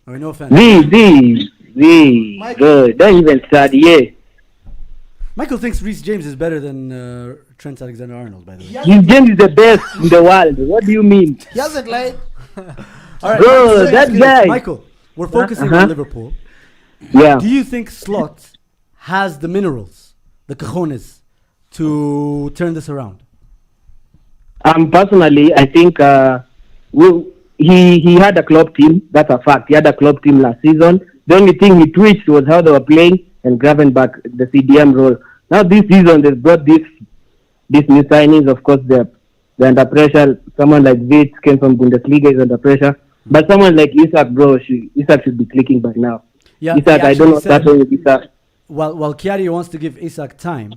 No offense. Bro, don't even start. Yeah. Michael thinks Reece James is better than Trent Alexander-Arnold, by the way. Reece James is the best in the world. What do you mean? He hasn't lied. All right, bro, that guy. Michael, we're focusing on Liverpool. Yeah. Do you think Slot has the minerals, the cojones, to turn this around? Personally, I think he had a club team. That's a fact. He had a club team last season. The only thing he twitched was how they were playing and grabbing back the CDM role. Now this season they've brought these new signings. Of course they're under pressure. Someone like Vitz came from Bundesliga is under pressure. But someone like Isak, bro, Isak should be clicking by now. Yeah, Isak, I don't know what's happening with Isak. While Kiarie wants to give Isak time,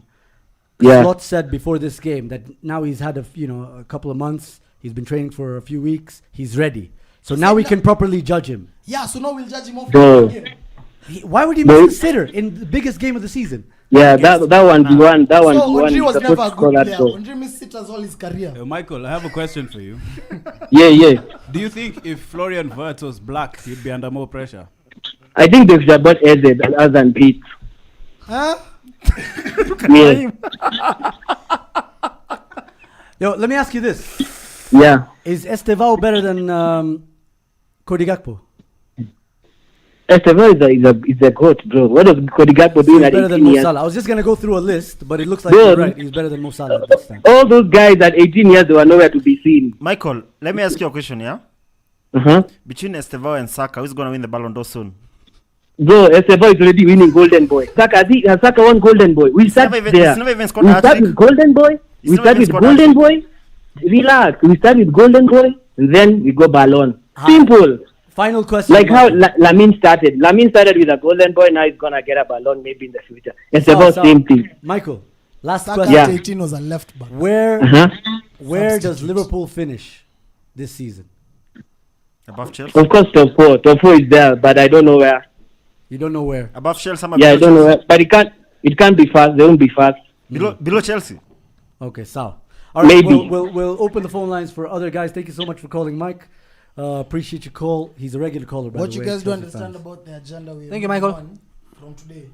Yeah. Slot said before this game that now he's had a couple of months. He's been training for a few weeks. He's ready. So now we can properly judge him. Yeah, so now we'll judge him off Bro. the game. Why would he miss the sitter in the biggest game of the season? Yeah, that one he won. That one So he won. Ondri He's was supposed never a to score good that player. goal. Ondri missed sitters all his career. Michael, I have a question for you. Yeah. Do you think if Florian Wirtz was black, he'd be under more pressure? I think they should have bought Eze other than Pete. Huh? Yeah. Yo, let me ask you this. Yeah. Is Estevao better than Cody Gakpo? Estevao is a goat, bro. What was Cody Gakpo doing He's at better than 18 Mo years? Salah. I was just going to go through a list, but it looks like Bro. you're right. He's better than Mo Salah at this time. All those guys at 18 years, they were nowhere to be seen. Michael, let me ask you a question, yeah? Uh-huh. Between Estevao and Saka, who's going to win the Ballon d'Or soon? Bro, Estevao is already winning Golden Boy. Saka won Golden Boy. We start never there. even scored We a start hat-trick. with Golden Boy. He's We never start even with scored a Golden hat-trick. Boy. Relax. We start with Golden Boy, and then we go Ballon. Simple. Final question. Like how Michael. Lamine started. Lamine started with a Golden Boy. Now he's gonna get a Ballon maybe in the future. Estevao, same thing. Michael, last Saka question. Yeah. at 18 was a left back. Where Uh-huh. does Liverpool finish this season? Above Chelsea? Of course, top four is there, but I don't know where. You don't know where. Above Chelsea? Yeah, I don't know where. But it can't be fast. They won't be fast. Below Chelsea? Okay, Sal. All right, Maybe. we'll open the phone lines for other guys. Thank you so much for calling, Mike. Appreciate your call. He's a regular caller, by What the you way. guys don't Chelsea understand fans. about the agenda we Thank you, have Michael. on from today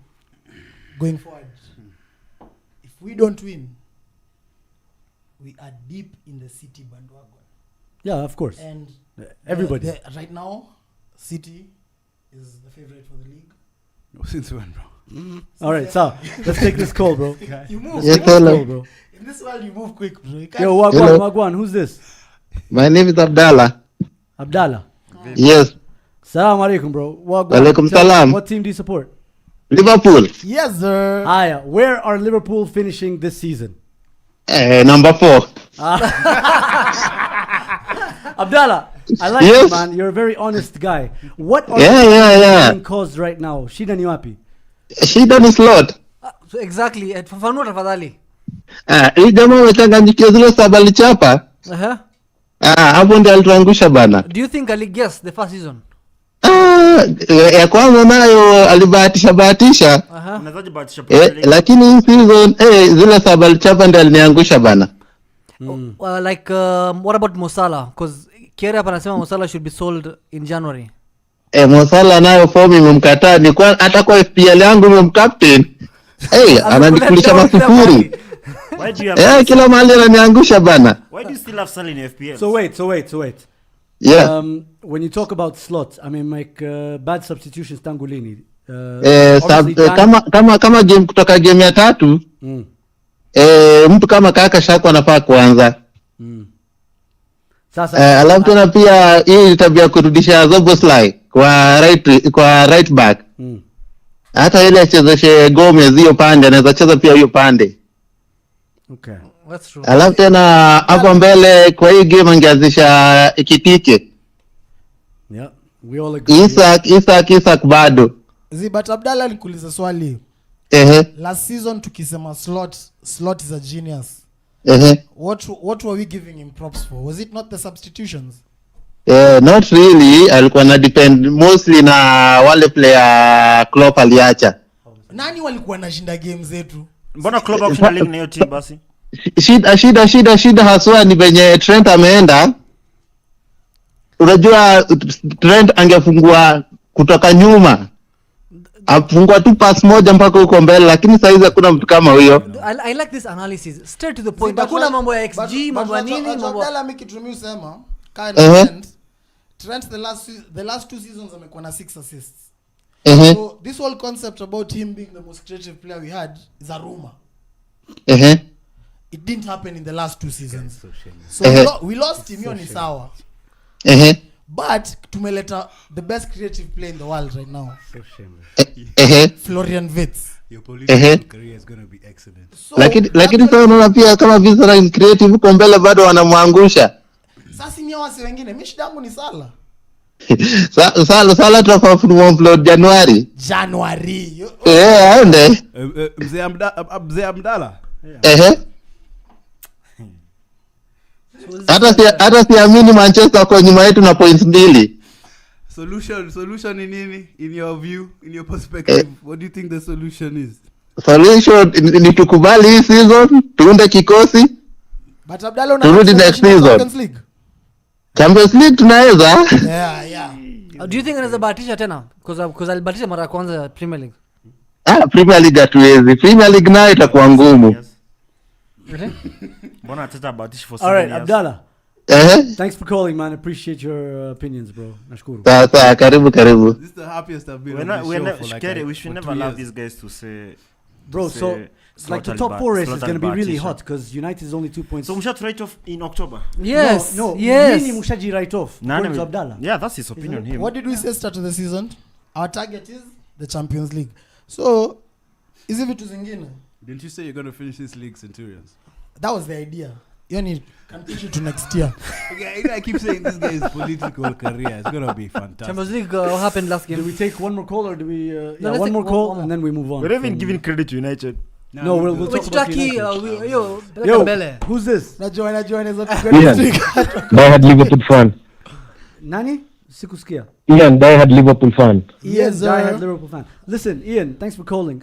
going forward. If we don't win, we are deep in the City bandwagon. Yeah, of course. And Everybody. right now, City is the favorite for the league. Since when, bro? All right, Sal. Let's take this call, bro. You move. Yes, Take this hello. call, bro. In this world, you move quick, bro. You can't- Yo, Wagwan, Hello. Wagwan. Who's this? My name is Abdallah. Abdallah. Yes, Salam alaikum, bro. Wagwan. Alaikum Tell me, salam. What team do you support? Liverpool. Yes, sir. Aya, where are Liverpool finishing this season? Number 4. Abdallah, I like Yes. you, man. You're a very honest guy. What are Yeah. being caused right now? Shida ni wapi? She done is Lord. So exactly. Fafanua tafadhali. Hii jamaa amechanganyikia zile saba alichapa. Uh-huh. Hapo ndio alituangusha bana. Do you think Ali guessed the first season? Ya kwanza nayo alibahatisha. Uh-huh. Unawezaje bahatisha Premier League? Lakini hii season zile saba alichapa ndio aliniangusha bana. What about Mo Salah? Because Kiarie hapa anasema Mo Salah should be sold in January. Mo Salah nayo form imemkataa, ni kwa hata kwa FPL yangu imemcaptain. Ananikulisha masufuri. Why do you have Kila mahali ananiangusha bana. Why do you still have Salah in FPL? So wait. Yeah. When you talk about slots, I mean like bad substitutions tangu lini? Kama game kutoka game ya 3 mtu kama Kaka Shako anafaa kuanza. Sasa alafu tena pia hii tabia kurudisha Zoboslai kwa right back. Hata ile achezeshe Gomez hiyo pande, anaweza cheza pia hiyo pande. Okay. That's true. Alafu tena hapo mbele kwa hii game angeanzisha Kitike. Yeah, we all agree. Isaac bado. But Abdallah nikuuliza swali. Last season tukisema Slot is a genius. What were we giving him props for? Was it not the substitutions? Not really. Alikuwa na depend mostly na wale player Klopp aliacha. Nani walikuwa nashinda games zetu? Mbona Klopp hakushinda league na hiyo team basi? Shida haswa ni venye Trent ameenda. Unajua Trent angefungua kutoka nyuma. Afungua tu pass moja mpaka huko mbele, lakini saa hizi hakuna mtu kama huyo. I like this analysis. Straight to the point. Hakuna mambo ya XG, mambo ya nini, mambo. Abdallah miki usema Trent the last 2 seasons amekuwa na 6 assists. So this whole concept about him being the most creative player we had is a rumor. It didn't happen in the last 2 seasons. So we lost him on Isawa. But tumeleta the best creative player in the world right now. So shameless. Florian Wirtz. Your political career is going to be excellent. So, lakini sasa unaona pia kama Vizara is creative huko mbele bado wanamwangusha. Sasa ni wase wengine, mimi shida yangu ni Salah. Salah tutafungua flood January. Aende. Mzee Abdallah. Hata siamini Manchester kwa nyuma yetu na points 2. Solution in nini? In your view, in your perspective, what do you think the solution is? Solution ni tukubali hii season, tuunde kikosi. But Abdallah turudi next season. Champions League tunaweza. Yeah. Do you think anaweza bahatisha tena? Because alibahatisha mara ya kwanza Premier League. Premier League hatuwezi. Premier League nayo itakuwa ngumu. Really? Mbona atata bahatishi for 7 all right, years? Abdallah. Thanks for calling, man. Appreciate your opinions, bro. Nashukuru. Sasa karibu. This is the happiest I've been on this show for like Kiarie, we should never allow these guys to say. Bro, so like the top 4 race is going to be really hot because United is only 2 points. So Mushat write off in October. Yes. No. Yes. Nini Mushaji write off? According to Abdallah. Yeah, that's his opinion. Him. What did we say start of the season? Our target is the Champions League. So, is it vitu zingine? Didn't you say you're going to finish this league Centurions? That was the idea. You can push it to next year. Okay, I keep saying this guy's political career is going to be fantastic. Champions League what happened last game? Do we take one more call or do we let's one take more call one and then we move on? We're not even giving credit to United. No, we'll Which talk about Turkey? United. Yo, who's this? Najua hizo Diehard Liverpool fan. Nani? Sikusikia. Ian, diehard Liverpool fan. Yes, diehard Liverpool fan. Listen, Ian, thanks for calling.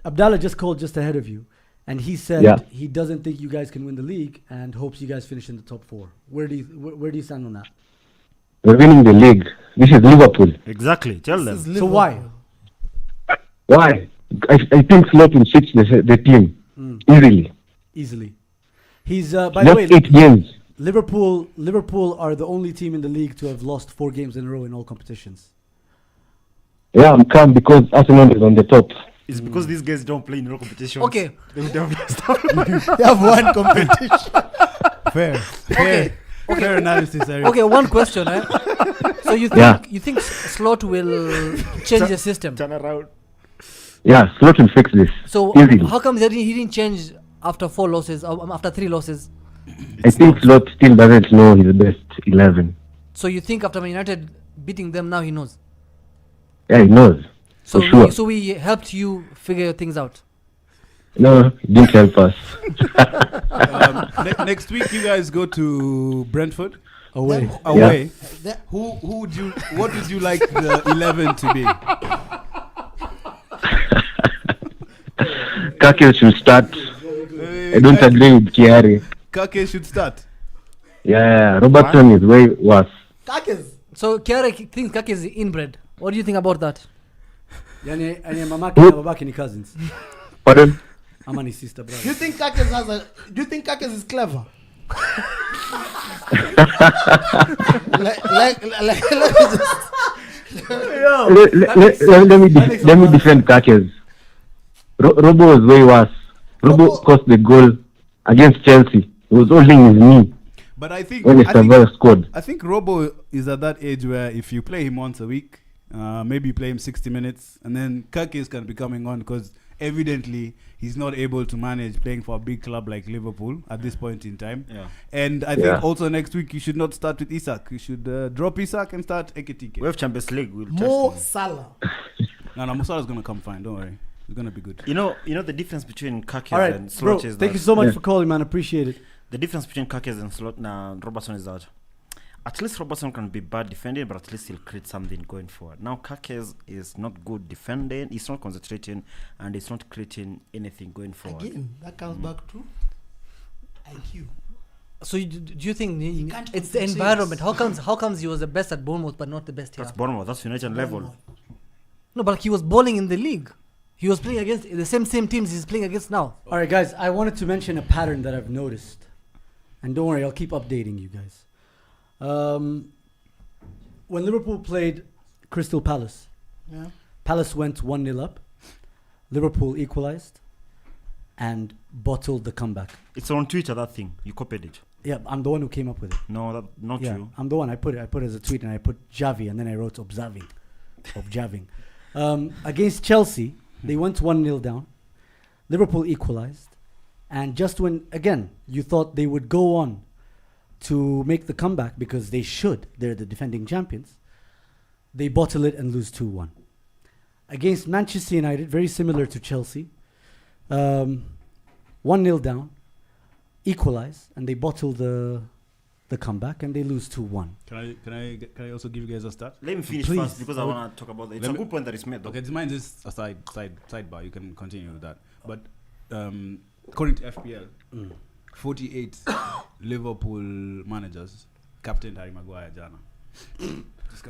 Abdallah just called just ahead of you, and he said he doesn't think you guys can win the league and hopes you guys finish in the top 4. Where do you stand on that? We're winning the league. This is Liverpool. Exactly. Tell them. So why? Why? I think Slot will fix the team easily. He's by just the way 8 games. Liverpool are the only team in the league to have lost 4 games in a row in all competitions. Yeah, I'm calm because Arsenal is on the top. It's because these guys don't play in no competitions. Okay. They would have lost. They have one competition. Fair. Okay. Fair analysis, Eric. Okay, one question. So you think Slot will change the system? Turn around. Yeah, Slot will fix this. So easily. how come he didn't change after 4 losses, after 3 losses? I think Slot still doesn't know his best 11. So you think after Man United beating them now he knows? Yeah, he knows. So for sure. So we helped you figure things out. No, he didn't help us. Next week you guys go to Brentford. Away. Yeah. What would you like the 11 to be? Kake should start. I don't agree with Kiarie. Kake should start. Yeah, Robertson is way worse. Kakes. So Kiarie thinks Kake is inbred. What do you think about that? Yani mamake na babake ni cousins. Pardon? Ama ni sister brother. Do you think Kakes is clever? like let me just Let me defend Kakes. Robo was way worse. Robo cost the goal against Chelsea. He was holding his knee But I think when the survivor scored. I think Robo is at that age where if you play him once a week, maybe you play him 60 minutes, and then Kakes can be coming on because evidently he's not able to manage playing for a big club like Liverpool at this point in time. Yeah. And I think also next week you should not start with Isak. You should drop Isak and start Ekitike. We have Champions League. We'll Mo touch Salah. No, Mo Salah's gonna come fine. Don't worry, it's gonna be good. you know the difference between Kakes All right, and bro. Slot is Thank that you so much for calling, man. Appreciate it. the difference between Kakes and Slot and Robertson is that at least Robertson can be bad defending, but at least he'll create something going forward. Now Kakes is not good defending, he's not concentrating, and he's not creating anything going forward. Again, that comes back to IQ. So do you think can't it's the concentrate. environment? How comes he was the best at Bournemouth but not the best here? That's Bournemouth, that's United level. No, but he was balling in the league. He was playing against the same teams he's playing against now. All right, guys. I wanted to mention a pattern that I've noticed, and don't worry, I'll keep updating you guys. When Liverpool played Crystal Palace, Yeah. Palace went 1-0 up. Liverpool equalized and bottled the comeback. It's on Twitter, that thing. You copied it. Yeah, I'm the one who came up with it. No, not Yeah, you. I'm the one. I put it as a tweet and I put Javi and then I wrote observing. Against Chelsea, they went 1-0 down. Liverpool equalized. And just when, again, you thought they would go on to make the comeback because they should, they're the defending champions, they bottle it and lose 2-1. Against Manchester United, very similar to Chelsea, 1-0 down, equalize, and they bottle the comeback and they lose 2-1. Can I also give you guys a start? Let me finish Please. first because I want to talk about it. It's Let a me- good point that is made though. Okay, this mine is a sidebar. You can continue with that. But according to FPL, 48 Liverpool managers captained Harry Maguire Jana. Just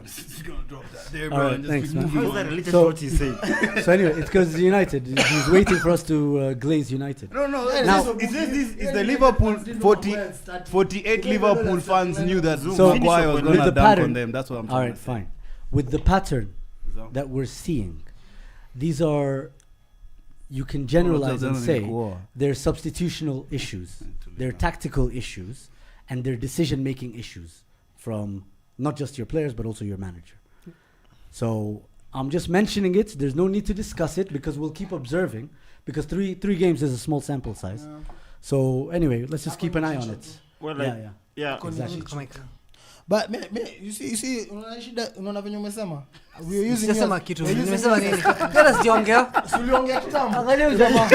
gonna drop that there, All bro. right, And thanks, just man. keep How moving is that on. related So- to what he said? So anyway, it's because United. He's waiting for us to glaze United. No, Now- it's the Liverpool 48 Liverpool fans knew that So- Maguire was With gonna the dunk pattern- on them. That's what I'm All trying right, to say. fine. With the pattern So- that we're seeing, these are, you can generalize and say they're substitutional issues, they're tactical issues, and they're decision-making issues from not just your players but also your manager. So I'm just mentioning it. There's no need to discuss it because we'll keep observing because three games is a small sample size. So anyway, let's just keep an eye on it. Well, like, Yeah. yeah. Exactly. But you see unaona shida unaona venye umesema we are using Sema kitu. Nimesema nini? Tena sijaongea. uliongea kitambo. Angalia ujamaa.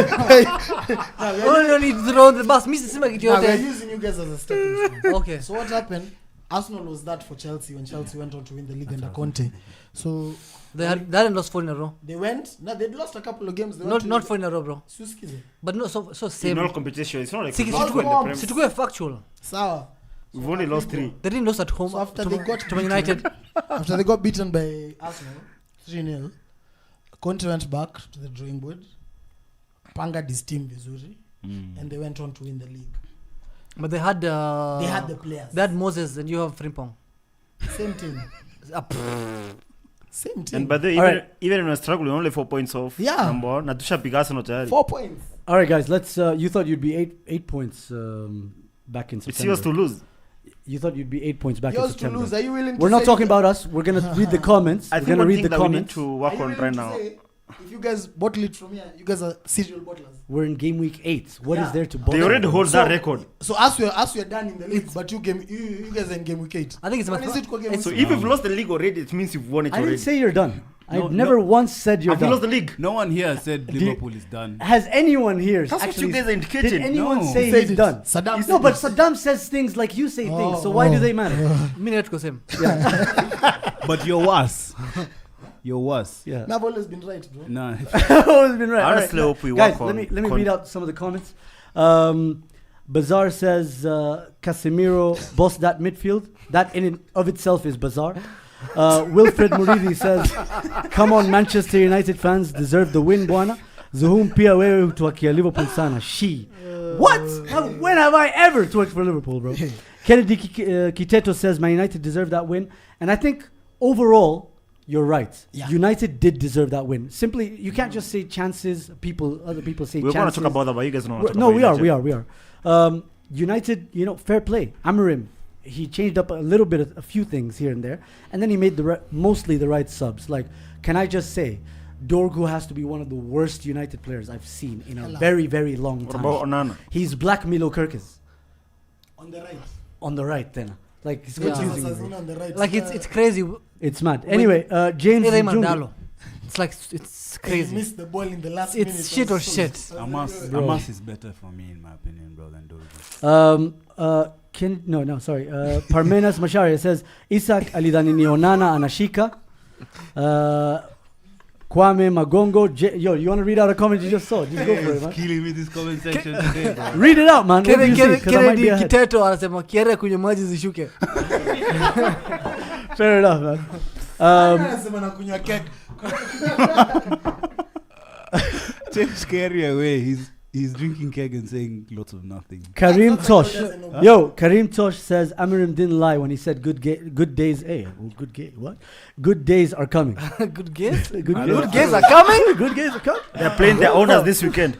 Only need to throw the bus. Mimi sisema kitu Now we are yote. using you guys as a stepping stone. Okay. So what happened? Arsenal was that for Chelsea when Chelsea went on to win the league under Conte. So They hadn't lost 4 in a row. they went. No, they'd lost a couple of games. They went Not to- 4 in a row, bro. Siusikize. But no, so In same. all competition, it's not like Siki- we've All won the forms. Prem. Situkuwe factual. Sawa. We've only lost 3. They didn't lose at home So after to, they got to Man United. After they got beaten by Arsenal 3-0, Conte went back to the drawing board, pangared his team vizuri, and they went on to win the league. But they had They had the players. they had Moses and you have Frimpong. Same team. Same team. And by the way, All even, right. even when we're struggling, we're only 4 points off. Yeah. Number one. Na tushapiga Arsenal tayari. 4 points. All right, guys. Let's. You thought you'd be eight points back in It's September. yours to lose. You thought you'd be 8 points back in Yours to September. lose. Are you willing to We're not say talking that- about us. We're gonna read the comments. I We're think gonna one read thing the that we need comments. to Are work you on willing right to now. say, if you guys bottle it from here, you guys are serial bottlers. We're in game week 8. What is Yeah. there to They bother? already hold So- that record. So as we're done in the league, but you guys are in game week 8. I think it's When much is it called game week So six? if you've lost the league already, it means you've won it I already. didn't say you're done. No, I've never once said you're Have you lost done. the league? No one here said you- Liverpool is done. Has anyone here That's what actually? you guys are Did indicating. anyone No. say Said he's it. done? Saddam No, said but it. Saddam says things like you say things. So why do they matter? Mimi netko same. But you're worse. You're worse. Yeah. I've always been right, bro. No. Always been right. All Honestly, right. hope we Guys, work let on me read out some of the comments. Bazaar says Casemiro bossed that midfield. That in and of itself is bizarre. Wilfred Muridi says, come on, Manchester United fans deserve the win, bwana. Zuhum pia wewe tuakia Liverpool sana. What? When have I ever twerked for Liverpool, bro? Kennedy Kiteto says, Man United deserve that win. And I think overall, you're right. Yeah. United did deserve that win. Simply, you can't just say chances. Other people say We're going to chances. talk about that, but you guys don't want to talk No, about we United. are. United, fair play. Amorim, he changed up a little bit, a few things here and there, and then he made mostly the right subs. Like, can I just say, Dorgu has to be one of the worst United players I've seen in a very, very long What time. about Onana? He's Black Milo Kirkis. On the right. On the right, then. Like, it's Yeah. confusing. Sazuna on the right. Like it's crazy. It's mad. Anyway, James Raymond Njungu. Dalo. It's like it's He crazy. missed the ball in the last minute. It's shit or shit. Bro. Amas is better for me, in my opinion, bro, than Dorgu. Sorry. Parmenas Masharia says, Isak alidanini Onana anashika. Kwame Magongo. You want to read out a comment you just saw? Just go for it, man. Killing me this comment section today, bro. Read it out, man. What do you see? 'Cause I might be Kennedy ahead. Kiteto anasema Kiarie kunywa maji zishuke. Fair enough, man. Anasema nakunywa cake. Take Kiarie away. He's drinking keg and saying lots of nothing. Karim Tosh. Doesn't know. Yo, Karim Tosh says Amorim didn't lie when he said good days. What? Good days are coming. Good games. Good Games are coming. Good days are coming. They're playing their owners this weekend.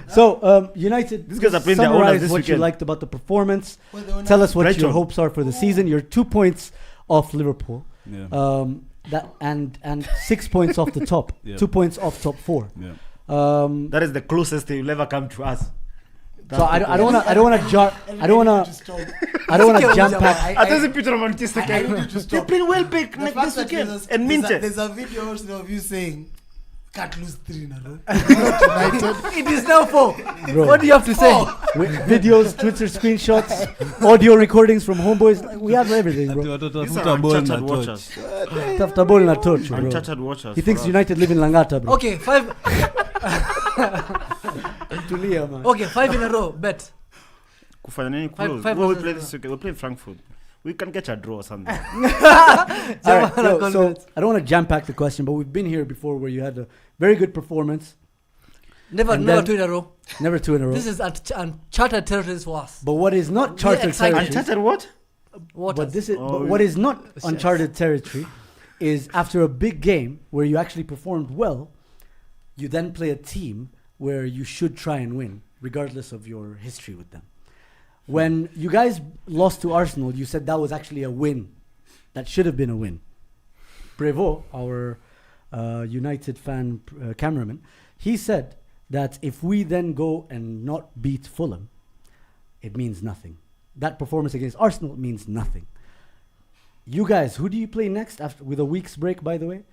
So, United, These guys are playing their owners summarize this what you weekend. liked about the performance. Well, they were Tell not- us what Brighton. your hopes are for the season. You're 2 points off Liverpool. Yeah. And 6 points off the top. Yeah. 2 points off top 4. Yeah. That is the closest they will ever come to us. So I don't want to jump pack. I don't see Peter Manchester. I need you to They're stop. playing well back The like fact this that weekend. there's And Minter. there's a video also of you saying, can't lose 3 in a row. Not United. It is now 4. Bro. What do you have to say? Videos, Twitter screenshots, audio recordings from homeboys. Like, we have everything, bro. These are uncharted watchers. Tafuta ball na torch, bro. Uncharted watchers. He thinks for us. United live in Langata, bro. Okay, 5. Tulia, man. Okay, 5 in a row. Bet. Kufanya nini close? Five Well, we losses play in a this weekend. We're playing Frankfurt. We can get a draw or something. All right, yo, so confidence. I don't want to jam pack the question, but we've been here before where you had a very good performance, Never And 2 then- in a row. never 2 in a row. This is uncharted territories for us. But what is not chartered excited. territory? Uncharted what? But this is Oh, but what is not Yes. uncharted territory is after a big game where you actually performed well, you then play a team where you should try and win, regardless of your history with them. When you guys lost to Arsenal, you said that was actually a win. That should have been a win. Brevo, our United fan cameraman, he said that if we then go and not beat Fulham, it means nothing. That performance against Arsenal means nothing. You guys, who do you play next after with a week's break, by the way?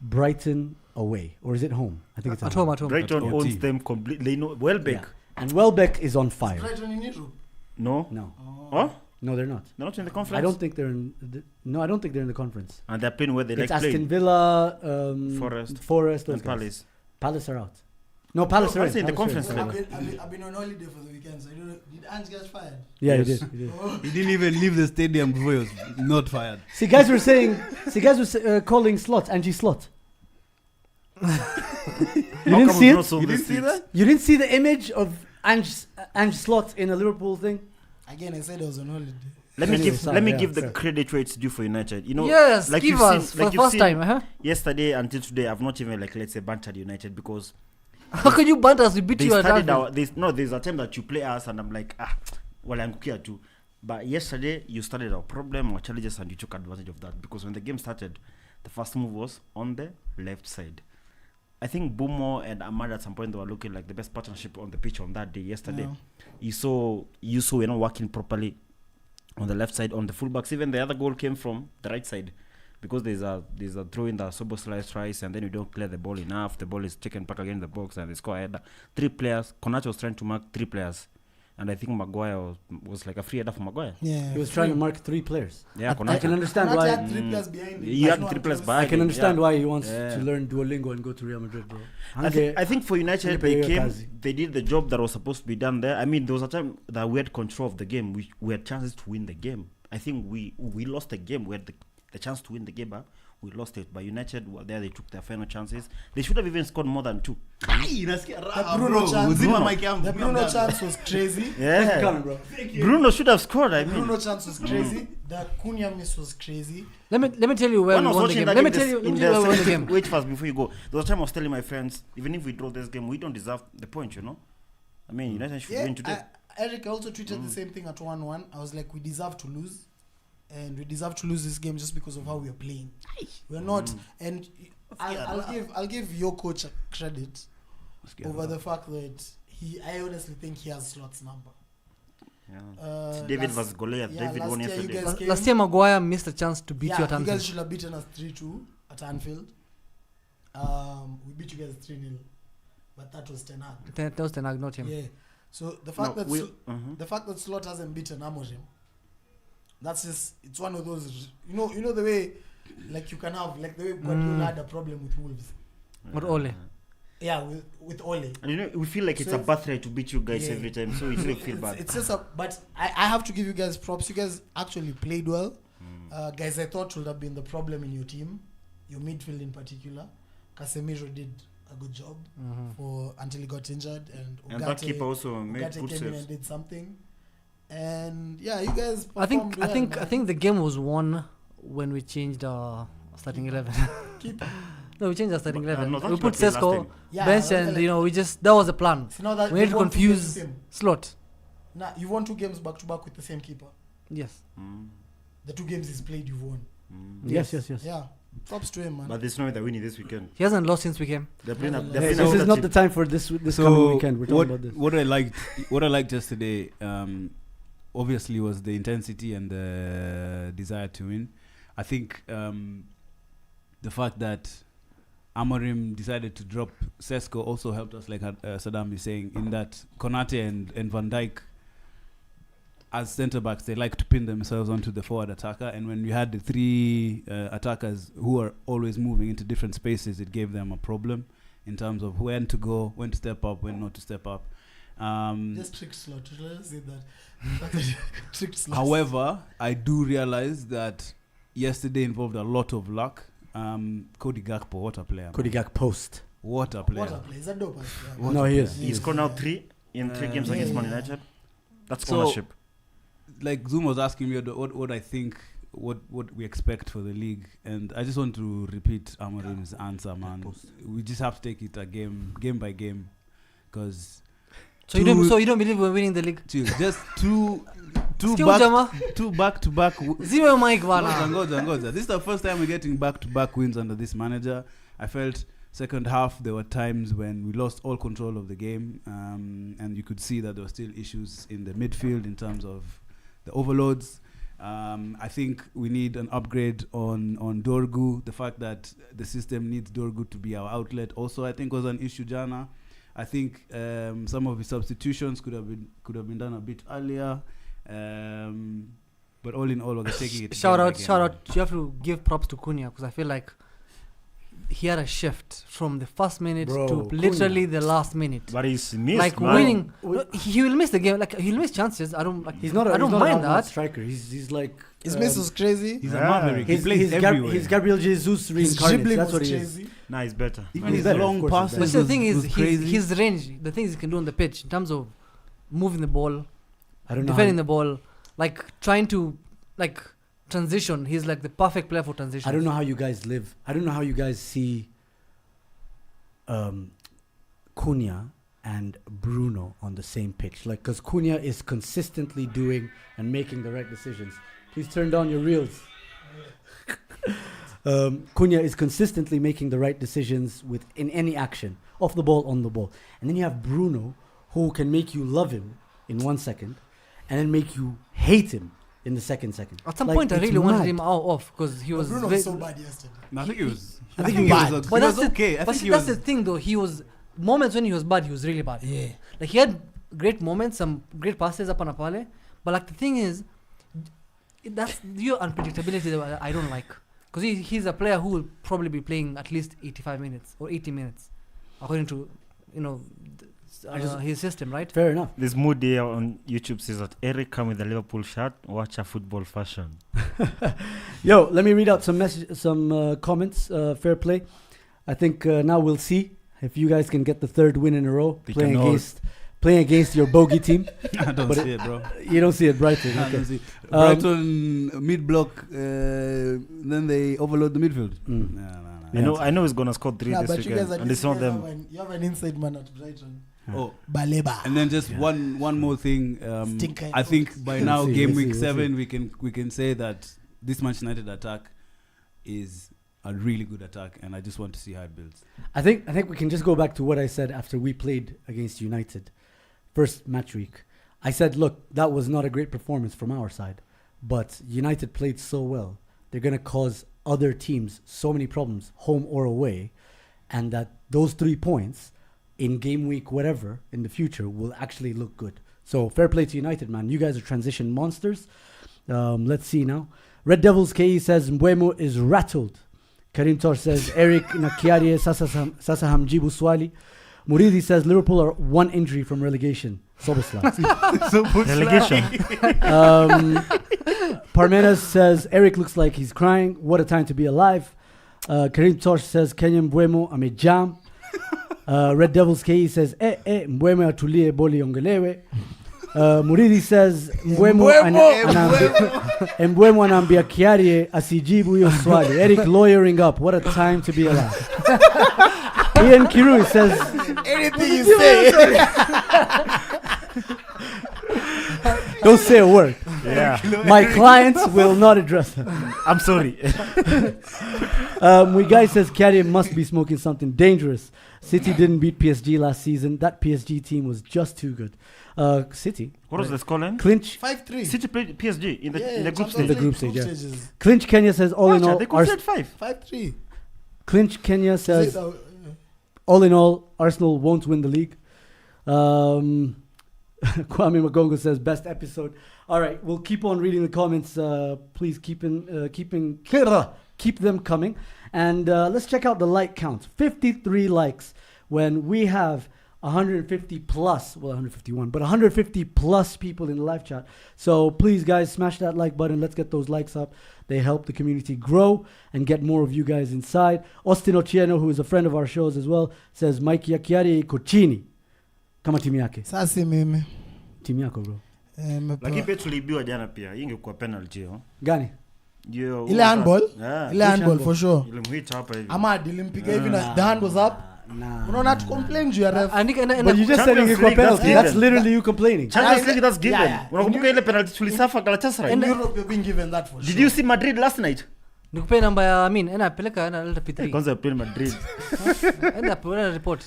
Brighton away. Or is it home? I think it's At home, at home. Brighton At owns OT. them completely. They know Welbeck. Yeah. And Welbeck is on fire. Brighton in Europe. No. No. Oh, No, they're not. they're not in the conference. I don't think they're in I don't think they're in the conference. And they're playing where they It's like Aston playing. Villa, Forest those and guys. Palace. Palace are out. No, Palace No, are I'm saying the Palace are conference in. level. I've been on holiday for the weekend, so I don't know. Did Ange get fired? Yeah, Yes. he did. He did. He didn't even leave the stadium before he was not fired. See, guys were saying, calling Slot, Angie Slot. You didn't see it? You didn't see that? You didn't see the image of Ange Slot in a Liverpool thing? Again, I said I was on holiday. Let me Anyway, give sorry, let me yeah, give the fair. credit where it's due for United. You know, Yes, like give you've us seen- for like the you've first seen time. Huh? yesterday until today, I've not even let's say bantered United because How can you banter us? We beat they you at started Anfield. there's a time that you play us and I'm like well I'm here too. But yesterday you started our problem, our challenges, and you took advantage of that because when the game started, the first move was on the left side. I think Bumo and Ahmad at some point they were looking like the best partnership on the pitch on that day yesterday. You saw we're not working properly on the left side on the fullbacks. Even the other goal came from the right side because there's a throw in the Soboslai tries and then you don't clear the ball enough. The ball is taken back again in the box and they score a header. 3 players. Konacho was trying to mark 3 players. And I think Maguire was like a free header for Maguire. Yeah. He was trying to mark 3 players. Yeah, I Konacho. can understand Konaté why. had 3 players behind him. He but had no 3 one players close. behind I can him, understand yeah. why he wants Yeah. to learn Duolingo and go to Real Madrid, bro. I think for United, they Felipe came, Kazi. they did the job that was supposed to be done there. I mean, there was a time that we had control of the game. We had chances to win the game. I think we lost the game. We had the a chance to win the game. We lost it. But United were there. They took their final chances. They should have even scored more than 2. The Bruno chance was crazy. Yeah. Bruno should have scored. I mean, Bruno chance was crazy. The Cunha miss was crazy. Let me tell you where When we I was won the watching game. that Let me game tell you in where we won the the game. wait first before you go. There was a time I was telling my friends, even if we draw this game, we don't deserve the point. I mean, United should win today. Eric also tweeted the same thing at 1-1. I was like, we deserve to lose. And we deserve to lose this game just because of how we are playing. We're not. And I'll give your coach a credit over the fact that I honestly think he has Slot's number. David was Goliath. David won yesterday. Last year, Maguire missed a chance to beat you at you Anfield. guys should have beaten us 3-2 at Anfield. We beat you guys 3-0. But that was Ten Hag. That was Ten Hag, not him. Yeah. So the fact that Slot hasn't beaten Amorim, that's just, it's one of those, you know the way, like you can have, like the way Guardiola had a problem with Wolves. With Ole. Yeah, with Ole. And we feel like it's a birthright to beat you guys every time, so we don't feel bad. It's just but I have to give you guys props. You guys actually played well. Guys, I thought would have been the problem in your team, your midfield in particular. Casemiro did a good job until he got injured, and that keeper also made Ugarte good came in saves. and did something. And yeah, you guys. I think performed well, the game was won when we changed our starting 11. No, we changed our starting 11. no, We put that's what we Sesko last bench, and we just that was the plan. See, now that We had to you won 2 games confuse with him. Slot. Nah, you won 2 games back to back with the same keeper. Yes. The 2 games he's played, you've won. Yes. Yeah, props to him, man. But there's no way they're winning this weekend. He hasn't lost since we came. They're playing a Hey, this is not the time for this coming weekend. We're talking about this. What I liked yesterday, obviously, was the intensity and the desire to win. I think the fact that Amorim decided to drop Sesko also helped us, like Saddam is saying, in that Konate and Van Dijk, as centre backs, they like to pin themselves onto the forward attacker, and when you had the 3 attackers who are always moving into different spaces, it gave them a problem in terms of when to go, when to step up, when not to step up. Just tricked Slot. Let's say that. Tricked Slot. However, I do realize that yesterday involved a lot of luck. Cody Gakpo, what a player. Cody Gak post. What a player. What a play. Is that dope? No, he is. He's scored now 3 in 3 games against Man United. That's ownership. Like Zoom was asking me what I think, what we expect for the league, and I just want to repeat Amorim's answer, man. We just have to take it a game by game, because. So you don't believe we're winning the league? Just two back to back. Zero Mike Vana. Ngoja. This is the first time we're getting back to back wins under this manager. I felt second half there were times when we lost all control of the game, and you could see that there were still issues in the midfield in terms of the overloads. I think we need an upgrade on Dorgu. The fact that the system needs Dorgu to be our outlet also, I think, was an issue, Jana. I think some of the substitutions could have been done a bit earlier. But all in all, we're taking it. Shout out! You have to give props to Cunha, because I feel like he had a shift from the first minute to literally the last minute. But he's missed, like man. winning. No, he will miss the game. Like he'll miss chances. I don't like. He's not. I don't he's mind not that. Striker. He's like. His miss was crazy. He's a maverick. He plays everywhere. He's Gabriel Jesus His reincarnated. dribbling That's was what he is. crazy. Nah, he's better. Even He's his better, long of course passes. he's But the thing is, crazy. his range, the things he can do on the pitch in terms of moving the ball, I don't know. defending the ball, like trying to like transition. He's like the perfect player for transition. I don't know how you guys live. I don't know how you guys see Cunha and Bruno on the same pitch. Like, because Cunha is consistently doing and making the right decisions. Please turn down your reels. Cunha is consistently making the right decisions in any action, off the ball, on the ball. And then you have Bruno, who can make you love him in 1 second, and then make you hate him in the second. At some Like, point, I it's really wanted mad. him off because he was. Bruno was so bad yesterday. No, I think he was. I think he was. But that's okay. But see, that's the thing, though. He was moments when he was bad. He was really bad. Yeah. Like he had great moments, some great passes up on Apale. But like the thing is, that's your unpredictability that I don't like. Because he's a player who will probably be playing at least 85 minutes or 80 minutes, according to his system, right? Fair enough. This mood here on YouTube says that Eric come with a Liverpool shirt, watch a football fashion. Yo, let me read out some comments. Fair play. I think now we'll see if you guys can get the third win in a row playing against your bogey team. I don't see it, bro. You don't see it, Brighton. I Okay. don't see. Brighton mid-block, then they overload the midfield. Nah. I know he's gonna score 3 Yeah, this but you weekend, guys and it's not them. you have an inside man at Brighton. Oh, Baleba. and then just one more thing. Stinker. I think by now, We'll see, game we'll week see, 7, we can say that this Manchester United attack is a really good attack, and I just want to see how it builds. I think we can just go back to what I said after we played against United, first match week. I said, look, that was not a great performance from our side, but United played so well. They're going to cause other teams so many problems, home or away, and that those 3 points in game week whatever in the future will actually look good. So fair play to United, man. You guys are transition monsters. Let's see now. Red Devils KE says Mbeumo is rattled. Karim Tor says Eric na Kiarie sasa hamjibu swali. Muridi says Liverpool are 1 injury from relegation. Soboslai. Relegation. Parmenas says Eric looks like he's crying. What a time to be alive. Karim Tosh says Kenyan Mbeumo amejam. Red Devils KE says Mbeumo atulie boli ongelewe. Muridi says Mbeumo anaambia Kiarie asijibu hiyo swali. Eric lawyering up. What a time to be alive. Ian Kiru says Anything you say. don't say a word. Yeah, My clients will not address them. I'm sorry. Guy says Kiarie must be smoking something dangerous. City didn't beat PSG last season. That PSG team was just too good. City. What was the scoreline? Clinch. 5-3. City played PSG in the group Champions stage. The League group stage, yeah. stages. Clinch Kenya says all in all. They conceded 5. 5-3. Clinch Kenya says all in all, Arsenal won't win the league. Kwame Magongo says best episode. All right, we'll keep on reading the comments. Please keep them coming. And let's check out the like count. 53 likes when we have 150 plus, well 151, but 150 plus people in the live chat. So please guys, smash that like button. Let's get those likes up. They help the community grow and get more of you guys inside. Austin Ochieno, who is a friend of our shows as well, says Mike Yakiari Kochini. Kama timu yake. Sasa mimi. Timu yako bro. Lakini pia tuliibiwa jana pia. Hii ingekuwa penalty hiyo. Gani? Ile handball? Yeah. Ile handball for sure. Ile mhita hapa hivi. Ahmad ilimpiga hivi na the hand was up. Unaona tu complain juu ya ref. But you just said ingekuwa penalty. That's literally you complaining. Champions League, that's given. Yeah. Unakumbuka ile penalty tulisafa Galatasaray? In Europe you're being given that for sure. Did you see Madrid last night? Nikupe namba ya peleka leta P3. Kwanza ya Madrid. Enda report.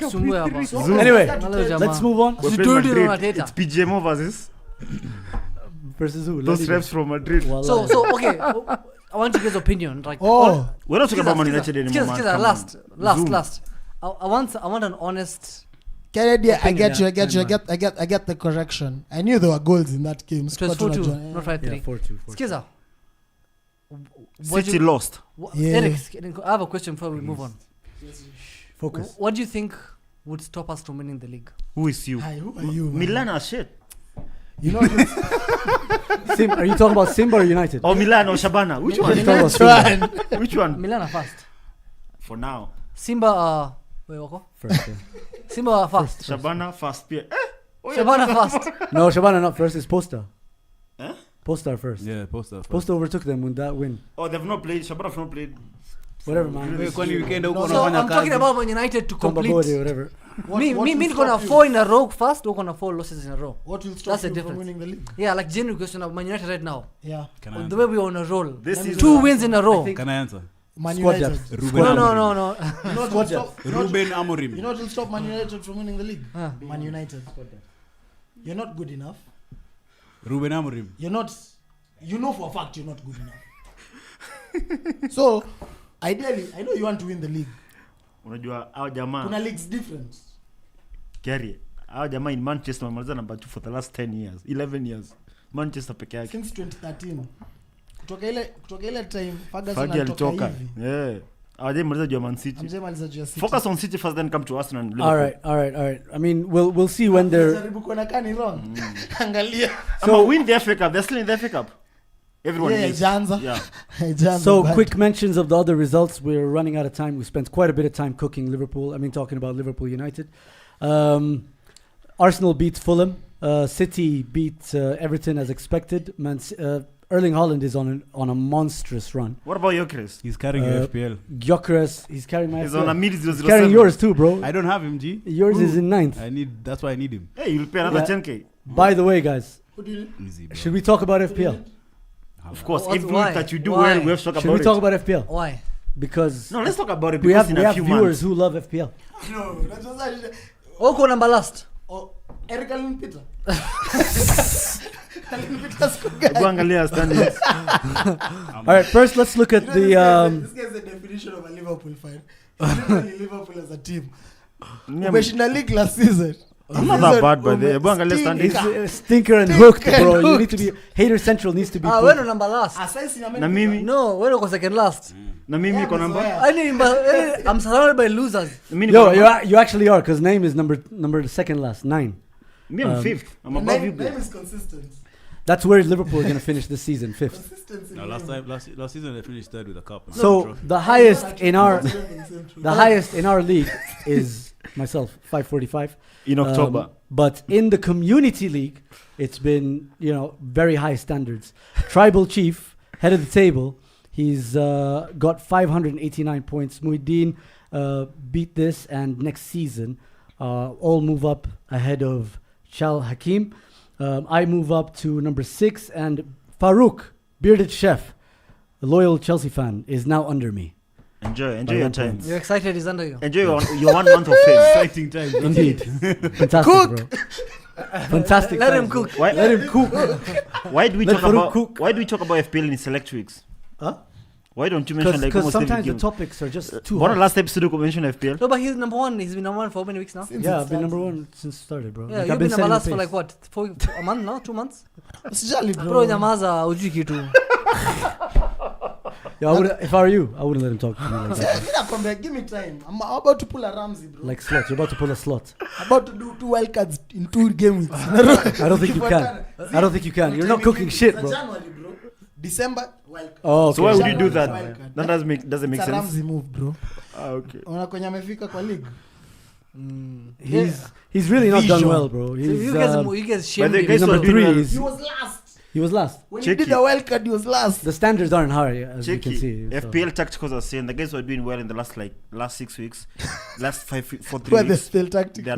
Sumbue hapa. Anyway, Jamaa. let's move on. We're playing Madrid. It's PGMO versus who? those refs from Madrid. So okay, I want to get your opinion. Like, Oh, We're not talking about Man United anymore. man. Come on. Zoom. last. I want an honest. Kennedy, I Opinion, get you. I get the correction. I knew there were goals in that game. It was 4-2, not 5-3. Yeah, 4-2. Skiza. City lost. Yeah. Eric, I have a question before we move on. Focus. What do you think would stop us from winning the league? Who is you? Hi, who are you? Man? Milan are shit. You know Are you talking about Simba or United? Or Milan or Shabana. Which one? You're talking about Simba. Which one? Milan are fast. For now. Simba wait, wako? First, yeah. Simba are fast. Shabana fast. Shabana fast. No, Shabana not first. It's Posta. Huh? Posta are first. Yeah, Posta. Posta overtook them with that win. Oh, they've not played. Shabana have not played. Whatever, man. Kwani weekend huko So unafanya I'm talking kazi. about Man United to Tomba complete. Bode, whatever. Me gonna 4 in a row fast. We're gonna 4 losses in a row. what will stop That's the you from difference. winning the league? Yeah, like genuine question of Man United right now. Yeah, On the way we're on a roll. This is 2 wins in a row. Can I answer? Man Squad United. depth. Ruben No. You know what will stop? Ruben Amorim. You know what will stop Man United from winning the league? Huh. Man United. You're not good enough. Ruben Amorim. You're not. You know for a fact you're not good enough. So, ideally, I know you want to win the league. Unajua hao jamaa Kuna leagues different. Kiarie. Hao jamaa in Manchester wamaliza number 2 for the last 10 years, 11 years. Manchester peke yake. Since 2013. Kutoka ile time Ferguson Fergie alitoka alitoka. hivi. Yeah. Hawajamaliza juu ya Man City. Hamjamaliza juu ya City. Focus on City first, then come to Arsenal and Liverpool. All right. I mean, we'll see when they're. Jaribu kuona kani wrong. Angalia. So win the FA Cup. They're still in the FA Cup. Everyone Yeah, is. Janza. Yeah. Janza, So but- quick mentions of the other results. We're running out of time. We spent quite a bit of time cooking Liverpool. I mean, talking about Liverpool United. Arsenal beat Fulham. City beat Everton as expected. Erling Haaland is on a monstrous run. What about Gyökeres? He's carrying your FPL. Gyökeres, he's carrying my He's FPL. on a mid He's 007. carrying yours too, bro. I don't have him, G. Yours is in 9th. That's why I need him. Hey, you'll pay another Yeah. 10k. By the way, guys, Who do you- Easy, bro. should we talk about FPL? Of course, What's- every why? week that you do Why? well, we have to talk Should about we talk it. about FPL? Why? Because No, let's talk about it we because have in we a have few viewers months. who love FPL. No, that's what I said. Oko number last. Oh, Eric Allen Peter. Allen Peter's good guy. Go angalia standings. All right, first let's look at You know, the. this guy's the definition of a Liverpool fan. Literally Liverpool as a team. Me, I'm Umeshinda league last season. I'm not that bad, by the way. Go angalia standings. He's stinker and hooked, bro. You need to be hater central needs to be. Ah, put- when number last? Aside ina Na mimi, No, when uko second last. na mimi Yeah, iko number. mezoea. I'm surrounded by losers. Mimi niko Yo, number. you actually are because name is number second last 9. Me, I'm fifth. I'm above you. Name is consistent. That's where Liverpool are gonna finish this season, 5th. Consistency. No, last season they finished third with a cup. Man. So Trophy. the highest in our The highest in our league is myself 545 In October. but in the community league it's been very high standards. Tribal Chief, head of the table, he's got 589 points. Muhyiddin beat this, and next season all move up ahead of Chal Hakim. I move up to number 6, and Farouk, bearded chef, a loyal Chelsea fan, is now under me. Enjoy By your 1 time. point. You're excited he's under you. Enjoy your 1 month of fame. Exciting times. Indeed. Fantastic, bro. Fantastic. Let him times, bro. cook. Why? Let him cook. Why do we Let talk Farouk about? cook. Why do we talk about FPL in select weeks? Huh? Why don't you mention like Because almost every sometimes the game? topics are just too What hot. last episode you mention FPL? No, but he's number one. He's been number one for how many weeks now? Yeah, I've been number 1 since started, bro. Yeah, Like, you've I've been number setting last the for pace. like what? A month now? 2 months? Usijali, Bro, bro. nyamaza, ujui kitu. Yeah, if I were you, I wouldn't let him talk to me like that. Mimi nakwambia, give me time. I'm about to pull a Ramsey, bro. Like slot. You're about to pull a slot. About to do 2 wild cards in 2 game weeks. I don't think you can. I don't think you can. You're not cooking shit, bro. January, bro. December wild card. Oh, okay. So why would you January do that? wild card. That doesn't make It's a sense. Ramsey move, bro. Ah, okay. Unaona kwenye amefika kwa league. He's really not done Vision. well, bro. So He's, you guys shamed the him. guys number were doing 3 well. is He was last. he was last. When Check he did it. the wild card, he was last. The standards aren't high, as you can Checky. see. so. FPL tacticals are saying the guys who are doing well in the last 6 weeks, last 3 Where they're weeks. still tactical. They're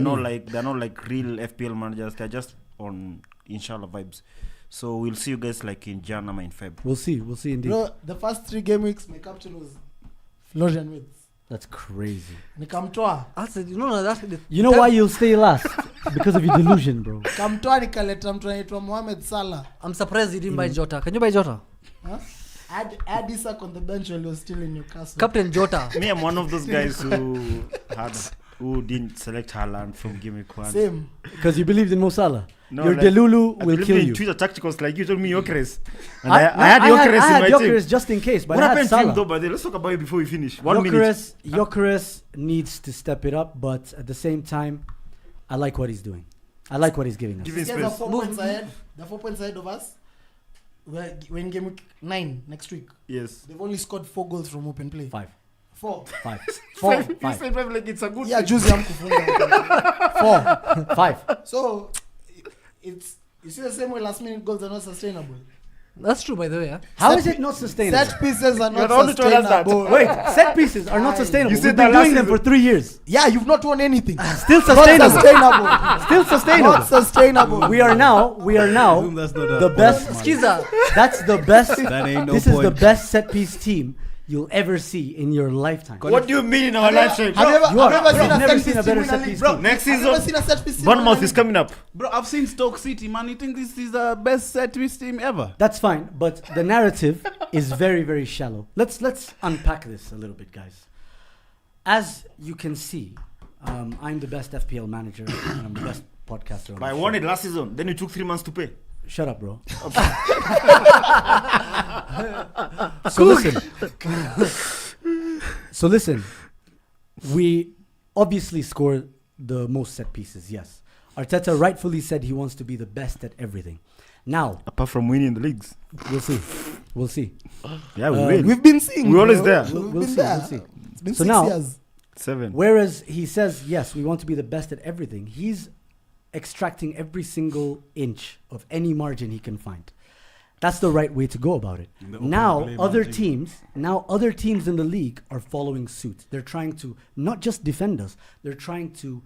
not like real FPL managers. They're just on inshallah vibes. So we'll see you guys like in January in Feb. We'll see indeed. Bro, the first 3 game weeks, my captain was Florian Wirtz. That's crazy. Nikamtoa. You know why you'll stay last? Because of your delusion, bro. Nikamtoa nikaleta mtu anaitwa Mohamed Salah. I'm surprised he didn't buy Jota. Can you buy Jota? Huh? I had Isak on the bench while he was still in Newcastle. Captain Jota. Me, I'm one of those guys who didn't select Haaland from game week 1. Same. Because you believed in Mo Salah. No, Your like, Delulu I will believe kill in you. Twitter tacticals like you told me Gyökeres. And I I had Gyökeres I had in my Gyökeres team. just in case, but What I had happened to him Salah. though, by the way? Let's talk about it before we finish. 1 minute. Gyökeres needs to step it up, but at the same time, I like what he's doing. I like what he's giving us. Give him These guys are space. 4 points ahead. They're 4 points ahead of us. We're in game week 9 next week. Yes. They've only scored 4 goals from open play. 5. 4. 5. You 5. said five like it's a good Yeah, juzi hamkufunga. 4. 5. So it's you see the same way last minute goals are not sustainable. That's true, by the way. Yeah? How is it not sustainable? Set pieces are You're not the only told us that. sustainable. Wait, set pieces are not Aye. sustainable. You We've said been that last doing them for season. 3 years. Yeah, you've not won anything. Still Not sustainable. sustainable. Still sustainable. Not sustainable. We are now Assume that's not a the point, best. man. Skiza. That's the best. That ain't no This point. is the best set piece team you'll ever see in your lifetime. What do you mean in our lifetime? Have you ever, You are- have you ever bro, seen I've a never set seen piece a better team in set a piece league? team. Bro, Next have you season, ever seen a set piece team in a Bournemouth is league? coming up. Bro, I've seen Stoke City, man. You think this is the best set piece team ever? That's fine, but the narrative is very, very shallow. Let's unpack this a little bit, guys. As you can see, I'm the best FPL manager and I'm the best podcaster. On But I the won show. it last season. Then you took 3 months to pay. Shut up, bro. So listen. So listen, we obviously score the most set pieces, yes. Arteta rightfully said he wants to be the best at everything. Now, Apart from winning the leagues. we'll see. We'll see. Yeah, we win. We've been seeing. We're always bro. there. We've We'll been see, there. we'll see. It's been So 6 now- years. 7. Whereas he says, yes, we want to be the best at everything, he's extracting every single inch of any margin he can find. That's the right way to go about it. In the open Now play other margin. teams in the league are following suit. They're trying to not just defend us, they're trying to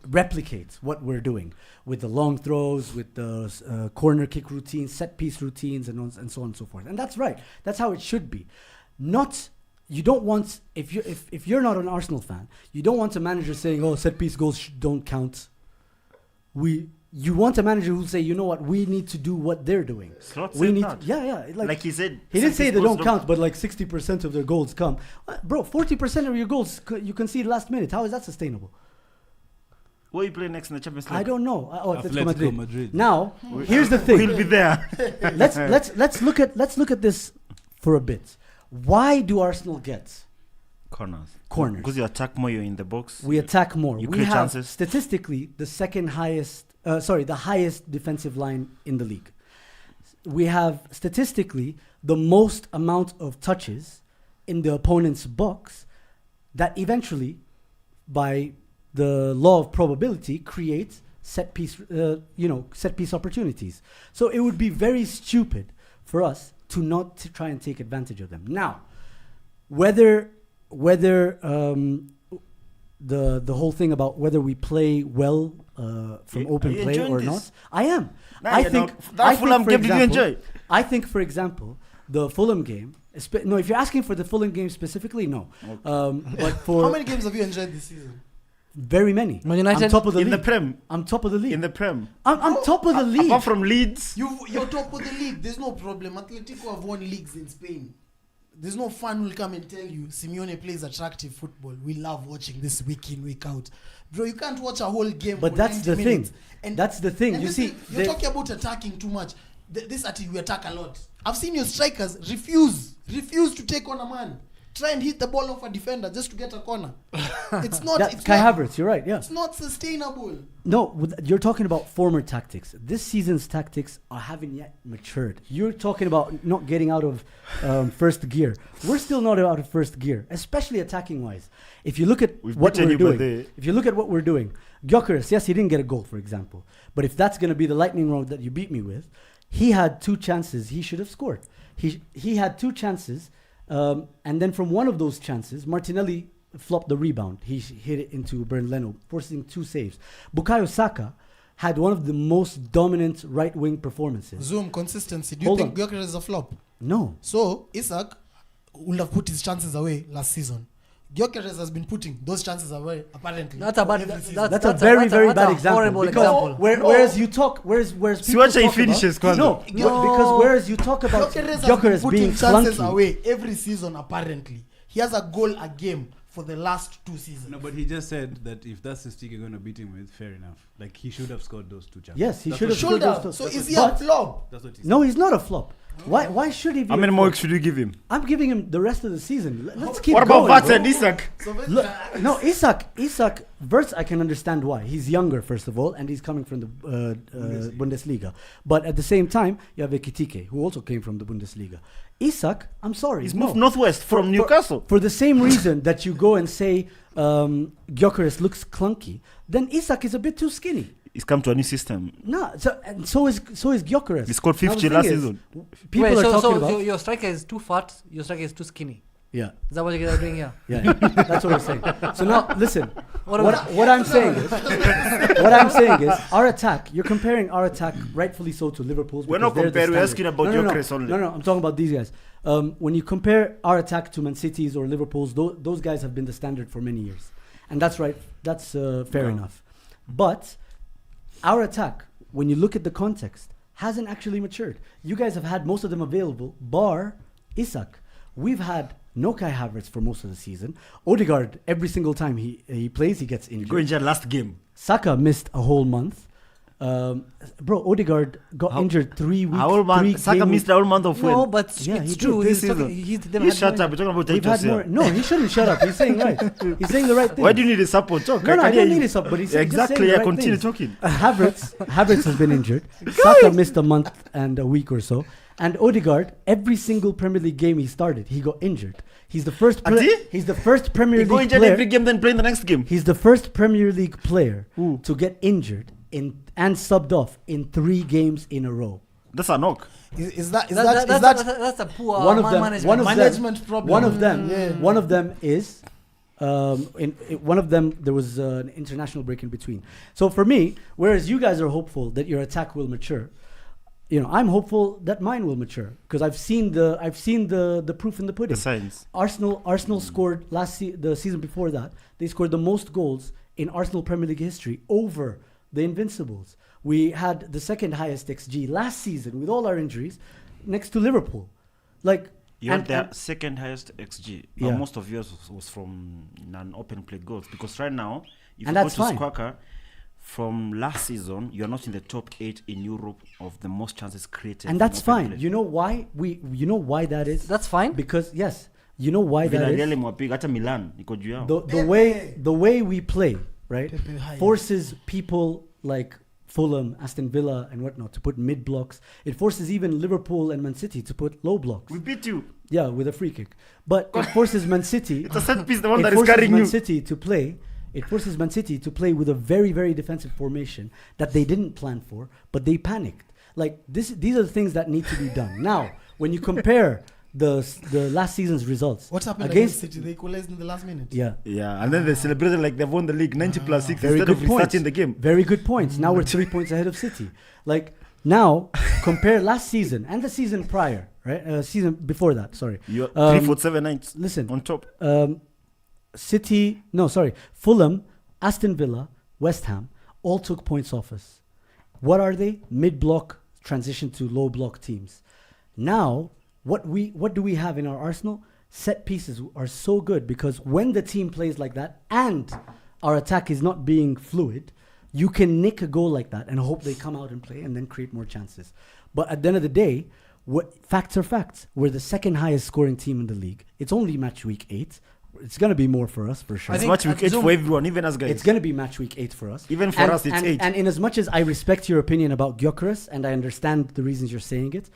replicate what we're doing with the long throws, with the corner kick routines, set piece routines, and so on and so forth. And that's right. That's how it should be. You don't want, if you're not an Arsenal fan, you don't want a manager saying, "Oh, set piece goals don't count." You want a manager who'll say, "You know what? We need to do what they're doing. Slot We said need, that. yeah. Like he said. He didn't say set they piece goals don't count, but like 60% of their goals come. Bro, 40% of your goals you concede last minute. How is that sustainable? Where you play next in the Champions League? I don't know. Atletico Madrid. Now, here's the thing. We'll be there. let's look at this for a bit. Why do Arsenal get Corners. corners? Because you attack more, you're in the box. We attack more. You We create have chances. statistically the highest defensive line in the league. We have statistically the most amount of touches in the opponent's box that eventually, by the law of probability, creates set piece opportunities. So it would be very stupid for us to not to try and take advantage of them. Now, whether the whole thing about whether we play well from open are you play enjoying or this? not, I am. Nah, I you think don't. That Fulham for game, did you example- enjoy? I think, for example, the Fulham game. No, if you're asking for the Fulham game specifically, no. But for How many games have you enjoyed this season? very many, Man United? I'm top of the In the league. Prem. I'm top of the league. In the Prem. I'm top of the league. Apart from Leeds. You're top of the league. There's no problem. Atletico have won leagues in Spain. There's no fan will come and tell you Simeone plays attractive football. We love watching this week in, week out. Bro, you can't watch a whole game But for that's 90 the minutes. thing. And That's the thing. and You this see, thing, you're talking about attacking too much. This attitude, we attack a lot. I've seen your strikers refuse to take on a man. Try and hit the ball off a defender just to get a corner. It's not. that, It's Kai not, Havertz, you're right. Yeah. It's not sustainable. No, you're talking about former tactics. This season's tactics haven't yet matured. You're talking about not getting out of first gear. We're still not out of first gear, especially attacking wise. If you look at We've what beaten we're you, but doing, if you look at what we're doing, Gyökeres, yes, he didn't get a goal, for example. But if that's going to be the lightning rod that you beat me with, he had 2 chances he should have scored. He had 2 chances, and then from one of those chances, Martinelli flopped the rebound. He hit it into Bernd Leno, forcing 2 saves. Bukayo Saka had one of the most dominant right-wing performances. Zoom consistency. Do you Hold think on. Gyökeres is a flop? No. So Isak would have put his chances away last season. Gyökeres has been putting those chances away apparently. That's a bad. every season. That's a very bad example. Horrible Because example. whereas you talk, whereas See people what he talk finishes, about, Kwando. because whereas you talk about Gyökeres has Gyökeres been putting being chances clunky, away every season apparently. He has a goal a game for the last 2 seasons. No, but he just said that if that's the stick you're going to beat him with, fair enough. Like, he should have scored those 2 chances. Yes, he That's should what have Should scored have. those So two- is he but- a flop? That's what he No, said. he's not a flop. Why should he be? How many a more flop? weeks should you give him? I'm giving him the rest of the season. Let's keep What going. about Vats bro. and Isak? So Look, no, Isak, Wirtz, I can understand why. He's younger, first of all, and he's coming from the Bundesliga. But at the same time, you have Ekitike, who also came from the Bundesliga. Isak, I'm sorry. He's no. moved northwest from Newcastle. For the same reason that you go and say Gyökeres looks clunky, then Isak is a bit too skinny. He's come to a new system. No, so is Gyökeres. He scored Now, 50 the last thing is, season. People Wait, are so talking about. your striker is too fat. Your striker is too skinny. Yeah, Is that what you guys are doing here? yeah, that's what I'm saying. So now, listen. What What, about- what I'm saying is, our attack. You're comparing our attack, rightfully so, to Liverpool's. We're because not they're the comparing, we're standard. asking about Gyökeres no, only. No, I'm talking about these guys. When you compare our attack to Man City's or Liverpool's, those guys have been the standard for many years, and that's right. That's fair enough. But our attack, when you look at the context, hasn't actually matured. You guys have had most of them available, bar Isak. We've had no Kai Havertz for most of the season. Odegaard, every single time he plays, he gets Go injured. injured last game. Saka missed a whole month. Bro, Odegaard got injured 3 weeks. Our man, Saka missed the whole month of No, football. but Yeah, it's he true. did He's this talking, season. he's them You had shut more- up. You're talking about We've had Titus more. here. No, he shouldn't shut up. He's saying right. He's saying the right thing. Why do you need a support? Talk. No, I hear don't you. need his support. But he's just Exactly. saying the Yeah, right continue things. talking. Havertz has been injured. Saka missed a month and a week or so. And Odegaard, every single Premier League game he started, he got injured. He's the first. Ati? He's the first Premier You go League injured player. every game, then play in the next game. He's the first Premier League player Who? to get injured and subbed off in 3 games in a row. That's a knock. Is that That's a poor One of them. management. One of management them. problem? One of them. Yeah. One of them is. One of them, there was an international break in between. So for me, whereas you guys are hopeful that your attack will mature, I'm hopeful that mine will mature because I've seen the proof in the pudding. The signs. Arsenal scored the season before that. They scored the most goals in Arsenal Premier League history over the Invincibles. We had the second highest XG last season with all our injuries, next to Liverpool. You had the second highest XG. But Yeah. most of yours was from non-open play goals. Because right now, if And you go that's to fine. Squawka, from last season, you're not in the top 8 in Europe of the most chances created. And from that's open fine. play. You know why that is? That's fine. Because yes, you know why that Villarreal is. mwapiga hata Milan iko juu yao. The way we play, right, Pepe high. forces people like Fulham, Aston Villa, and whatnot to put mid blocks. It forces even Liverpool and Man City to put low blocks. We beat you. Yeah, with a free kick. But it forces Man City. It's a set piece, the one It that is forces carrying Man you. City to play. It forces Man City to play with a very, very defensive formation that they didn't plan for, but they panicked. These are the things that need to be done. Now, when you compare the last season's results, What happened against City? They equalized in the last minute. Yeah, Yeah, and then they celebrated like they've won the league 90 plus 6 very instead good of points. restarting the game. Very good points. Now we're 3 points ahead of City. Now compare last season and the season prior, right? Season before that. Sorry. You're 3 Um, for 7 nights Listen, on top. Fulham, Aston Villa, West Ham all took points off us. What are they? Mid-block transition to low-block teams. Now, what do we have in our arsenal? Set pieces are so good because when the team plays like that and our attack is not being fluid, you can nick a goal like that and hope they come out and play and then create more chances. But at the end of the day, facts are facts. We're the second highest scoring team in the league. It's only match week 8. It's going to be more for us, for sure. It's think much at week 8 Zoom- for everyone, even us guys. It's going to be match week 8 for us. Even for us, it's 8. And in as much as I respect your opinion about Gyökeres and I understand the reasons you're saying it,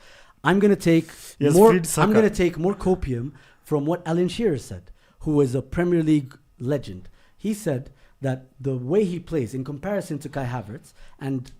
I'm going to take He has more. freed Saka. I'm going to take more copium from what Alan Shearer said, who is a Premier League legend. He said that the way he plays in comparison to Kai Havertz, and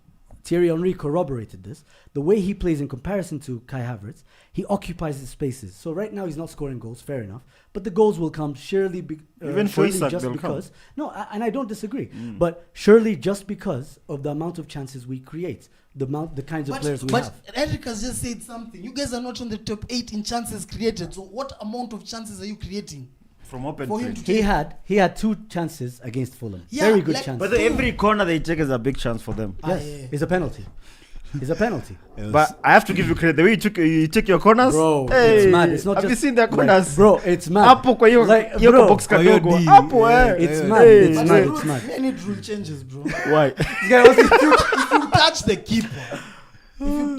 Thierry Henry corroborated this, the way he plays in comparison to Kai Havertz, he occupies the spaces. So right now he's not scoring goals, fair enough, but the goals will come surely Even for surely Isak, just they'll because. come. No, and I don't disagree, but surely just because of the amount of chances we create, the kinds of players we But have. Eric has just said something. You guys are not on the top 8 in chances created. So what amount of chances are you creating? From open For play. him to He had 2 chances against Fulham. Yeah, Very good like- chances. But every corner they take is a big chance for them. Yes, yeah. it's a penalty. It's a penalty. But I have to give you credit. The way you take your corners, Bro, hey, it's mad. It's not have just you seen their corners? bro, it's mad. Hapo kwa hiyo Like, hiyo bro, box kwa hiyo kadogo. D. Hapo It's mad. Hey, It's But mad. the It's rules, mad. they need rule changes, bro. Why? if you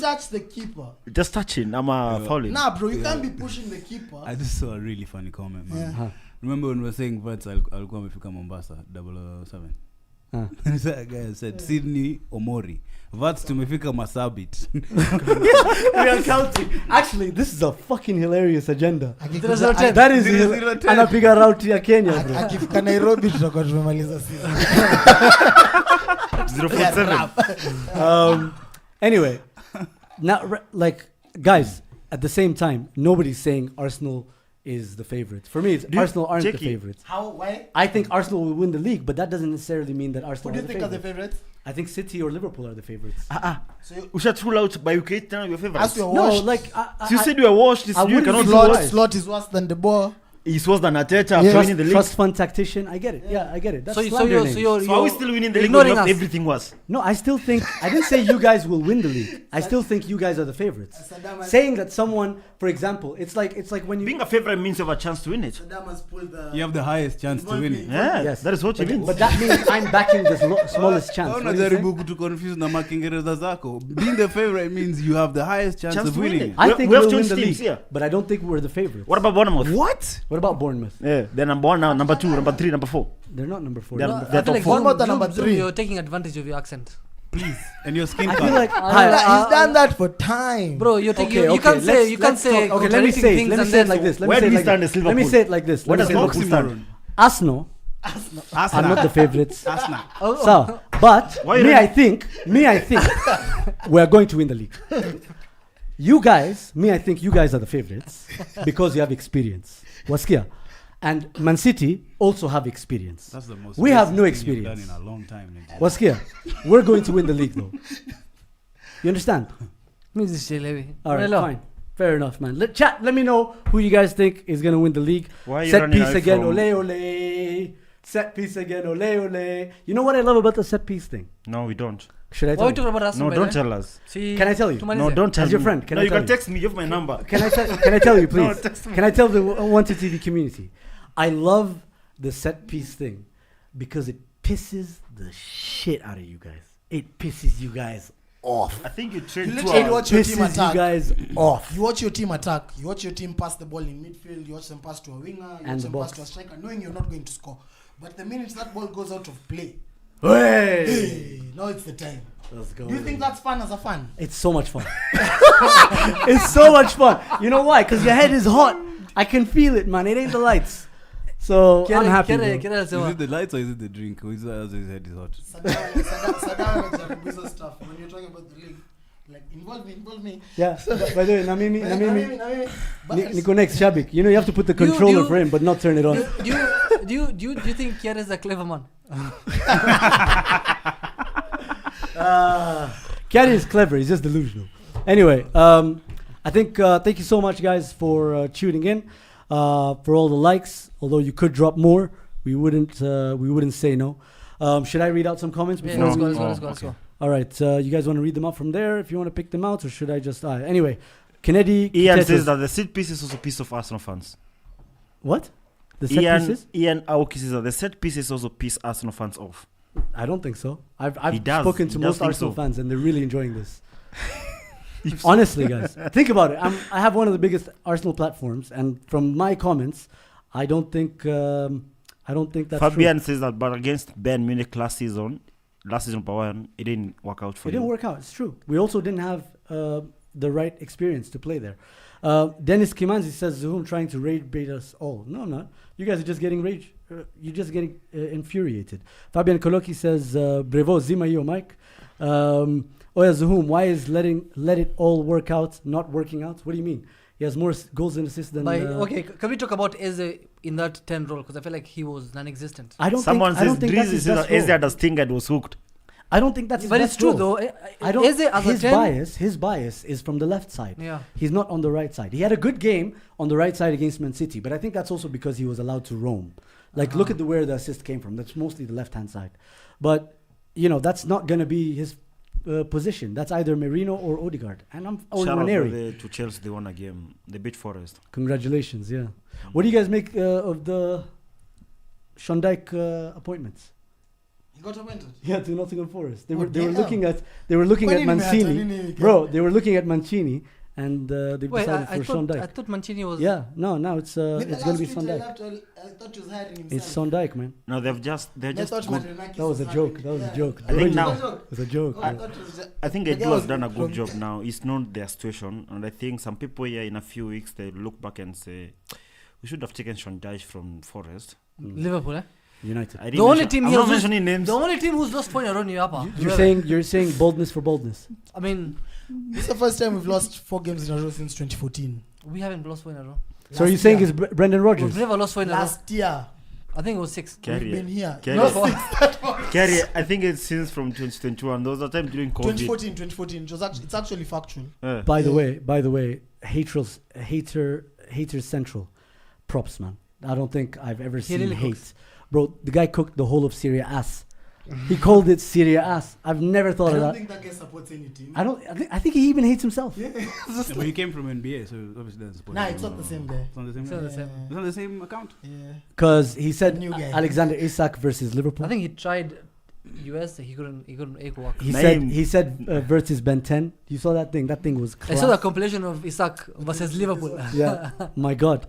touch the keeper, Just touching. I'm a fouling. nah, bro, you can't be pushing the keeper. I just saw a really funny comment, man. Yeah. Remember when we were saying Verts, I'll go amefika Mombasa 007. That guy said Sydney Omori. Verts tumefika Masabit. We are counting. Actually, this is a fucking hilarious agenda. Akikuja- That is 010. anapiga route ya Kenya, bro. akifika Nairobi tutakuwa tumemaliza season. 047. Anyway, now guys, at the same time, nobody's saying Arsenal is the favorite. For me, it's Do you- Arsenal aren't the Jackie, favorites. How? Why? I think Arsenal will win the league, but that doesn't necessarily mean that Who Arsenal do you are the think are the favorites. favorites? I think City or Liverpool are the favorites. So you, We should rule out by UK now your favorites. as you're No, washed, like So you said you were washed. This I you wouldn't cannot be do surprised. what? Slot is worse than the ball. He's worse than Arteta Trust, winning the league. trust fund tactician. I get it. Yeah, I get it. That's So slander names. So are we still winning the league ignoring when us. everything was? No, I still think I didn't say you guys will win the league. I still think you guys are the favorites. Saddam has- Saying that someone, for example, it's like when you Being a favorite means you have a chance to win it. Saddam has pulled the. You have the highest chance to win it. Yeah, Yes. that is what it means. but that means I'm backing the smallest chance. What do you Unajaribu think? kutu confuse na makingereza zako. Being the favorite means you have the highest chance Chance of to win winning. it. I We- think we have we'll two win the teams league, here. but I don't think we're the favorites. What about Bournemouth? What? What about Bournemouth? Yeah, they're number 1 now, number 2, number 3, number 4. They're not number 4. They're- No, they're I feel top like four. What about the number Zoom, three? you're taking advantage of your accent. Please. And your skin I color. feel like He's done that for time. Bro, you're taking. Okay, you can't let's- say. You can't let's say. talk- okay, let me contradicting say it. things Let me and say it then- like this. Let Where me do say we it stand like as this. Let me Liverpool? say it like this. Where Let me does say it like Liverpool this. stand? Arsenal are not the favorites. Arsenal. So, but Why you me, don't- I think, we're going to win the league. You guys, I think you guys are the favorites because you have experience. Waskia. And Man City also have experience. That's the most. We have racist no thing experience. you've done in a long time. Nigeria. Waskia. We're going to win the league though. You understand? Means it's Jalebi. All right, Hello. fine. Fair enough, man. Let me know who you guys think is going to win the league. Why are you Set running piece away again, from- ole ole. Set piece again, ole ole. You know what I love about the set piece thing? No, we don't. Should I Why tell are we you? talking about Arsenal? No, by don't the way? tell us. See, Can I tell you? too many No, is it? don't tell As your me. friend, can no, I you tell can you? text me. You have my number. Can I tell you, please? text me. Can I tell the Wanted TV community? I love the set piece thing because it pisses the shit out of you guys. It pisses you guys off. I think you You trade 2 literally hours. watch your team Pisses you attack. guys off. You watch your team attack. You watch your team pass the ball in midfield. You watch them pass to a winger. You And watch the them box. pass to a striker, knowing you're not going to score. But the minute that ball goes out of play, Hey! hey, now it's the time. Let's go. Do you think that's fun as a fan? It's so much fun. It's so much fun. You know why? Because your head is hot. I can feel it, man. It ain't the lights. So I'm happy. bro. Kiarie Is it the lights or is it the drink? Or is it as his head is hot? Saddam anajaribu stuff when you're talking about the league. Like, involve me. Yeah. By the way, na mimi. Na mimi. But Niko next Shabik. You know you have to put the Do you- controller do you- for him, but not turn it on. Do you think Kiarie is a clever man? Kiarie is clever. He's just delusional. Anyway, I think thank you so much, guys, for tuning in, for all the likes. Although you could drop more, we wouldn't say no. Should I read out some comments Yeah, before let's we? go. Let's go. All right, you guys want to read them out from there if you want to pick them out, or should I just? Anyway, Kennedy. Ian Kitetas- says that the set piece is also a piece of Arsenal fans. what? The set pieces? Ian Aoki says that the set piece is also piss Arsenal fans off. I don't think so. I've He does. spoken to He does most think Arsenal so. fans, and they're really enjoying this. Honestly, guys, think about it. I have one of the biggest Arsenal platforms, and from my comments, I don't think that's Fabian true. says that, but against Bayern Munich last season Bayern, it didn't work out for It you. didn't work out. It's true. We also didn't have the right experience to play there. Dennis Kimanzi says Zuhum trying to rage bait us all. No, I'm not. You guys are just getting rage. You're just getting infuriated. Fabian Koloki says Brevo Zima yo Mike. Oya Zuhum, why is let it all work out not working out? What do you mean? He has more goals and assists than. Okay, can we talk about Eze in that 10 role? Because I feel like he was non-existent. Someone I don't says think that's Drizzy his says best that Eze role. had a stinger and was hooked. I don't think that's his But best it's true role. though. I don't. Eze as his a 10. his bias is from the left side. Yeah. He's not on the right side. He had a good game on the right side against Man City, but I think that's also because he was allowed to roam. Like, look at where the assist came from. That's mostly the left-hand side. But, that's not going to be his position. That's either Merino or Odegaard. And or Shout out Ranieri. to Chelsea, they won a game. They beat Forest. Congratulations, yeah. What do you guys make of the Shondijk appointments? He got appointed. Yeah, to Nottingham Forest. They Oh, were damn. looking at Mancini. Bro, they were looking at Mancini and they Wait, decided I for thought Sondijk. Mancini was. Yeah, now it's going to be Sondijk. I thought he was hiring himself. It's Sondijk, man. No, they're I just thought good. Marinakis That was a joke. That was a joke. I think It now- was a joke. I man. thought it was I think the Edu guy has was done a good from- job now. It's known their situation, and I think some people here in a few weeks they look back and say we should have taken Shondijk from Forest. Liverpool, eh? United. I didn't The only mention- team I'm here not who's- mentioning names. The only team who's lost point around Yapa. You're saying boldness for boldness. I mean, This is the first time we've lost 4 games in a row since 2014. we haven't lost point in a row. So are you Last saying year. it's Brendan Rodgers? We've never lost point in a row. Last year I think it was 6. Kiarie. we've been here. Kiarie. No, No. 6. Kiarie, I think it's since from 2021. There was a time during COVID. 2014. It's actually factual. By the way, hater central, props, man. I don't think I've ever seen really hate. cooks. Bro, the guy cooked the whole of Syria ass. He called it Syria ass. I've never I thought of don't that. think that guy supports any team. I think he even hates himself. Yeah, but he came from NBA, so obviously doesn't support. Nah, him. it's not the same guy. It's not the same. It's not the guy? same. It's not the same account. Yeah. Because he said New guy. Alexander Isak versus Liverpool. I think he tried US. He couldn't work. He said versus Ben 10. You saw that thing? That thing was I class. saw the compilation of Isak versus Liverpool. Yeah, my God.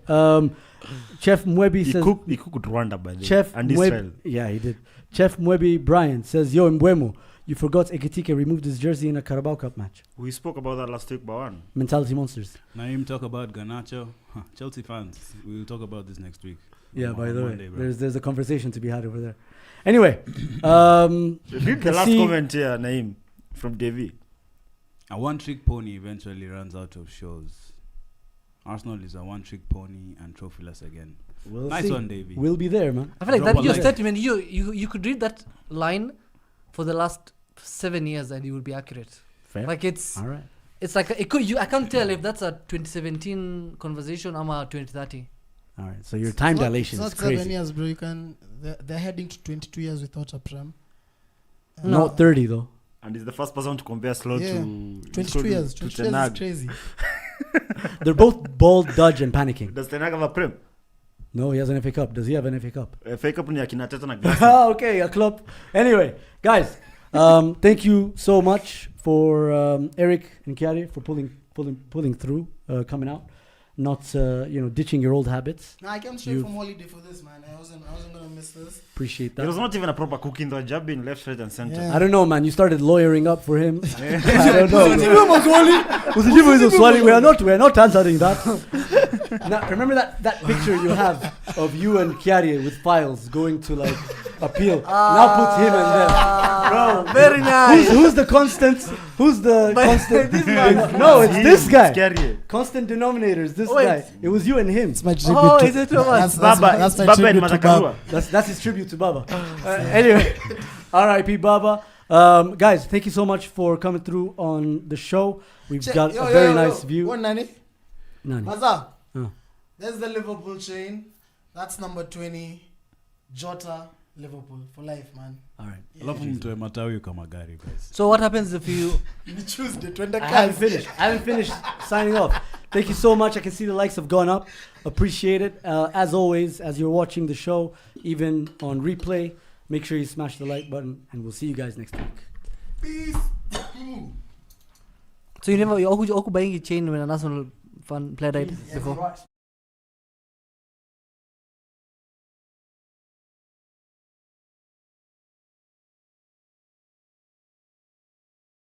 Chef Mwebi He says... cooked Rwanda by the way. Chef And Mweb- Israel. Yeah, he did. Chef Mwebi Brian says, Yo, Mbwemo, you forgot Ekitike removed his jersey in a Carabao Cup match. We spoke about that last week, Bawan. Mentality monsters. Nayim talk about Garnacho. Chelsea fans, we will talk about this next week. Yeah, by the way, Monday, bro. there's a conversation to be had over there. Anyway, Read the can last see- comment here, Naim, from Davy. A one-trick pony eventually runs out of shows. Arsenal is a one-trick pony and trophyless again. we'll Nice see. one, Davey. We'll be there, man. I feel like Drop that a your line. statement. You could read that line for the last 7 years and you would be accurate. Fair. Like it's All right. like it could. I can't tell if that's a 2017 conversation or a 2030. All right. So your time dilation It's is not 7 crazy. years, bro. You can. They're heading to 22 years without a prem. Not 30, though. And he's the first person to compare Slot Yeah. to 22 years. to 22 years Ten Hag. is crazy. They're both bald, dodge, and panicking. Does Ten Hag have a prem? No, he has an FA Cup. Does he have an FA Cup? FA Cup ni akina Teta na Glass. Okay, a club. Anyway, guys, thank you so much for Eric and Kiarie for pulling through, coming out, not ditching your old habits. Nah, I came straight You- from holiday for this, man. I wasn't gonna miss this. Appreciate It was that. not even a proper cooking though, jabbing left, right and center. Yeah. I don't know, man. You started lawyering up for him. I don't know. We are not answering that. Now, remember that picture you have of you and Kiarie with files going to like appeal. Now put him and them. Bro, Very nice. who's the constant? Who's the constant? this man. No, it's this guy. Scary. Constant denominators. This Wait. guy. It was you and him. It's my tribute Oh, to, is it too much? That's my Baba and tribute to Baba. Matakarua. That's his tribute to Baba. Anyway, R.I.P. Baba. Guys, thank you so much for coming through on the show. We've got a very nice view. What, Nani? Nani. Maza. Oh. There's the Liverpool chain. That's number 20. Jota, Liverpool for life, man. All right. Alafu mtoe matawi kama gari, guys. So what happens if you? You choose the 20 I haven't finished signing off. Thank you so much. I can see the likes have gone up. Appreciate it. As always, as you're watching the show, even on replay, make sure you smash the like button, and we'll see you guys next week. Peace. So you never you buying a chain when a national fan player died before?